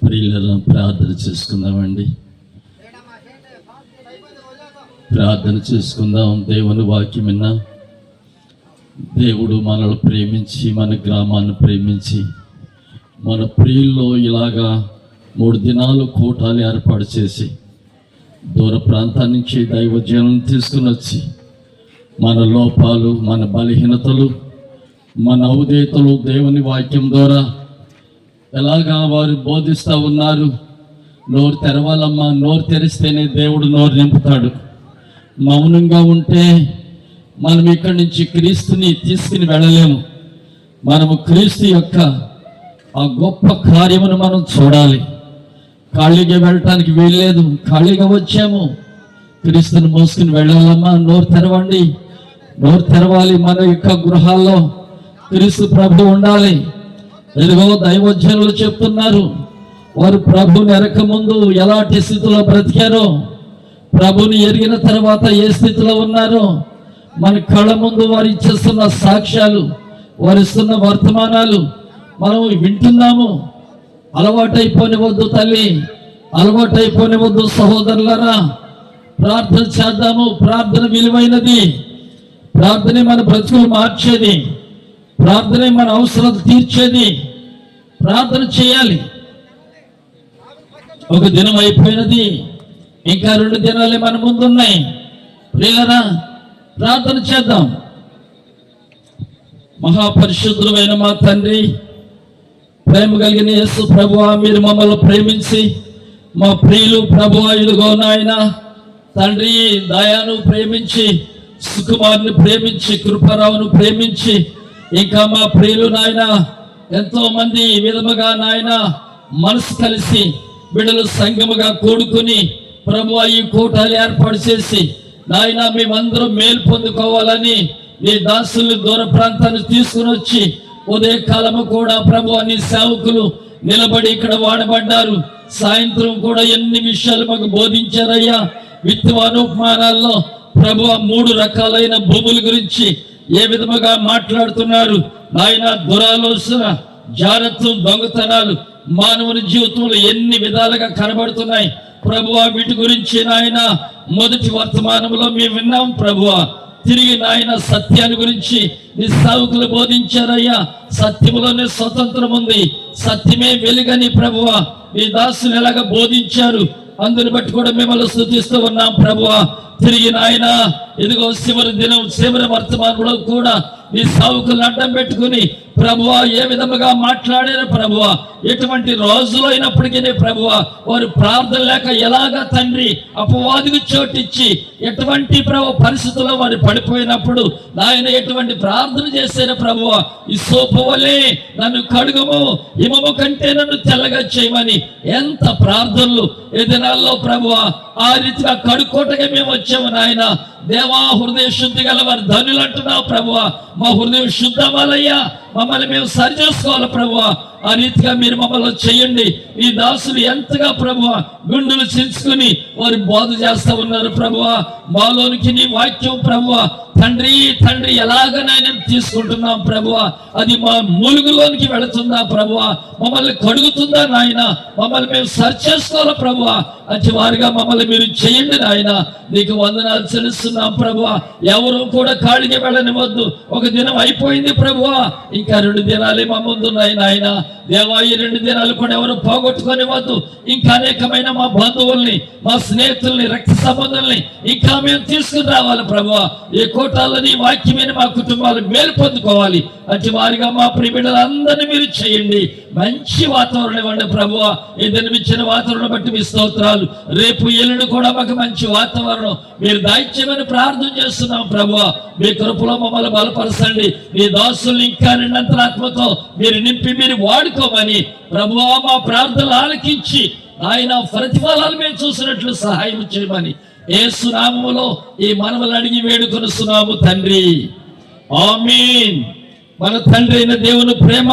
ప్రియులరా, ప్రార్థన చేసుకుందామండి. ప్రార్థన చేసుకుందాం. దేవుని వాక్యం విన్నా, దేవుడు మనల్ని ప్రేమించి, మన గ్రామాన్ని ప్రేమించి, మన ప్రియుల్లో ఇలాగా 3 దినాలు కూటాలు ఏర్పాటు చేసి దూర ప్రాంతాల నుంచి దైవజనం తీసుకుని వచ్చి మన లోపాలు, మన బలహీనతలు, మన ఔదేతలు దేవుని వాక్యం ద్వారా ఎలాగా వారు బోధిస్తూ ఉన్నారు. నోరు తెరవాలమ్మా, నోరు తెరిస్తేనే దేవుడు నోరు నింపుతాడు. మౌనంగా ఉంటే మనం ఇక్కడి నుంచి క్రీస్తుని తీసుకుని వెళ్ళలేము. మనము క్రీస్తు యొక్క ఆ గొప్ప కార్యమును మనం చూడాలి. ఖాళీగా వెళ్ళటానికి వీల్లేదు. ఖాళీగా వచ్చాము, క్రీస్తుని మోసుకుని వెళ్ళాలమ్మా. నోరు తెరవండి, నోరు తెరవాలి. మన యొక్క గృహాల్లో క్రీస్తు ప్రభు ఉండాలి. ఎదుగో దైవజనులు చెప్తున్నారు, వారు ప్రభుని ఎరక ముందు ఎలాంటి స్థితిలో బ్రతికారో, ప్రభుని ఎరిగిన తర్వాత ఏ స్థితిలో ఉన్నారో మన కళ్ళ ముందు వారు ఇచ్చేస్తున్న సాక్ష్యాలు, వారు ఇస్తున్న వర్తమానాలు మనం వింటున్నాము. అలవాటైపోనివద్దు తల్లి, అలవాటైపోనివద్దు సహోదరులరా. ప్రార్థన చేద్దాము. ప్రార్థన విలువైనది. ప్రార్థనే మన బ్రతుకులు మార్చేది. ప్రార్థనే మన అవసరాలు తీర్చేది. ప్రార్థన చేయాలి. ఒక దినం అయిపోయినది, ఇంకా 2 దినాలే మన ముందున్నాయి. ప్రియులరా, ప్రార్థన చేద్దాం. మహాపరిశుద్ధులైన మా తండ్రి, ప్రేమ కలిగిన యేసు ప్రభువా, మీరు మమ్మల్ని ప్రేమించి మా ప్రియులు ప్రభువా, ఇదిగో నాయన తండ్రి, దయాను ప్రేమించి, సుకుమార్ని ప్రేమించి, కృపారావును ప్రేమించి, ఇంకా మా ప్రియులు నాయన ఎంతో మంది ఈ విధముగా నాయన మనసు కలిసి బిడ్డలు సంఘముగా కూడుకుని ప్రభువా ఈ కూటాలు ఏర్పాటు చేసి నాయన మేమందరం మేలు పొందుకోవాలని నీ దాసుల్ని దూర ప్రాంతాన్ని తీసుకుని వచ్చి ఉదయకాలము కూడా ప్రభువా నీ సేవకులు నిలబడి ఇక్కడ వాడబడ్డారు. సాయంత్రం కూడా ఎన్ని విషయాలు మాకు బోధించారయ్యా. విత్తవానుపమానాల్లో ప్రభువా 3 రకాలైన భూముల గురించి ఏ విధముగా మాట్లాడుతున్నారు నాయన. దురాలోచన, జాగ్రత్త, దొంగతనాలు మానవుని జీవితంలో ఎన్ని విధాలుగా కనబడుతున్నాయి ప్రభువా. వీటి గురించి నాయన మొదటి వర్తమానంలో మేము విన్నాం ప్రభువా. తిరిగి నాయన సత్యాన్ని గురించి నీ సేవకులు బోధించారయ్యా. సత్యములోనే స్వతంత్రం ఉంది, సత్యమే వెలుగని ప్రభువా నీ దాసులు ఎలాగ బోధించారు. అందుని బట్టి కూడా మిమ్మల్ని స్తుతిస్తూ ఉన్నాం ప్రభువా. తిరిగి నాయన ఇదిగో చివరి దినం, చివరి వర్తమానంలో కూడా నీ సేవకులను అడ్డం పెట్టుకుని ప్రభువా ఏ విధముగా మాట్లాడారు ప్రభువా. ఎటువంటి రోజులు అయినప్పటికీ ప్రభువా వారు ప్రార్థన లేక ఎలాగా తండ్రి అపవాదికి చోటిచ్చి ఎటువంటి ప్రభు పరిస్థితుల్లో వారు పడిపోయినప్పుడు నాయన ఎటువంటి ప్రార్థన చేశారు ప్రభువా. ఈ సోపు వలె నన్ను కడుగుము, హిమము కంటే నన్ను తెల్లగా చేయమని ఎంత ప్రార్థనలు ఈ దినాల్లో ప్రభువా. ఆ రీతిగా కడుక్కోటగా మేము వచ్చాము నాయన. దేవా, హృదయ శుద్ధి గల వారు ధనులు అంటున్నావు ప్రభువా. మా హృదయం శుద్ధమాలయ్యా, మమ్మల్ని మేము సరి చేసుకోవాలి ప్రభువా. ఆ రీతిగా మీరు మమ్మల్ని చేయండి. ఈ దాసులు ఎంతగా ప్రభువా గుండెలు చించుకుని వారు బోధ చేస్తూ ఉన్నారు ప్రభువా. మాలోనికి నీ వాక్యం ప్రభువా తండ్రి తండ్రి ఎలాగనైనా తీసుకుంటున్నాం ప్రభువా. అది మా మూలుగులోనికి వెళుతుందా ప్రభువా, మమ్మల్ని కడుగుతుందా నాయన, మమ్మల్ని మేము సరి చేసుకోవాలి ప్రభువా. అతి వారిగా మమ్మల్ని మీరు చేయండి నాయన. నీకు వందనాలు చెల్లిస్తున్నాం ప్రభువా. ఎవరు కూడా ఖాళీగా వెళ్ళనివద్దు. ఒక దినం అయిపోయింది ప్రభువా, ఇంకా 2 దినాలే మా ముందున్నాయి నాయన. దేవా, ఈ 2 దినాలు కూడా ఎవరు పోగొట్టుకోనివద్దు. ఇంకా అనేకమైన మా బంధువుల్ని, మా స్నేహితుల్ని, రక్త సంబంధుల్ని ఇంకా మేము తీసుకుని రావాలి ప్రభువా. ఈ కోటాల్లో నీ వాక్యమైన మా కుటుంబాలు మేలు పొందుకోవాలి. అతి వారిగా మా ప్రియబిడ్డలందరినీ మీరు చేయండి. మంచి వాతావరణం ఇవ్వండి ప్రభువా. ఏదైనా ఇచ్చిన వాతావరణం బట్టి మీ స్తోత్రాలు. రేపు ఎల్లుండి కూడా మాకు మంచి వాతావరణం మీరు దాయిత్యమని ప్రార్థన చేస్తున్నాం ప్రభువా. మీ కృపలో మమ్మల్ని బలపరచండి. మీ దాసుల్ని ఇంకా 2 ఆత్మతో మీరు నింపి మీరు వాడుకోమని ప్రభువా మా ప్రార్థనలు ఆలకించి ఆయన ప్రతిఫలాలు మేము చూసినట్లు సహాయం చేయమని యేసు నామములో ఈ మనవలు అడిగి వేడుకొనుస్తున్నాము తండ్రి. ఆమేన్. మన తండ్రి అయిన దేవుని ప్రేమ,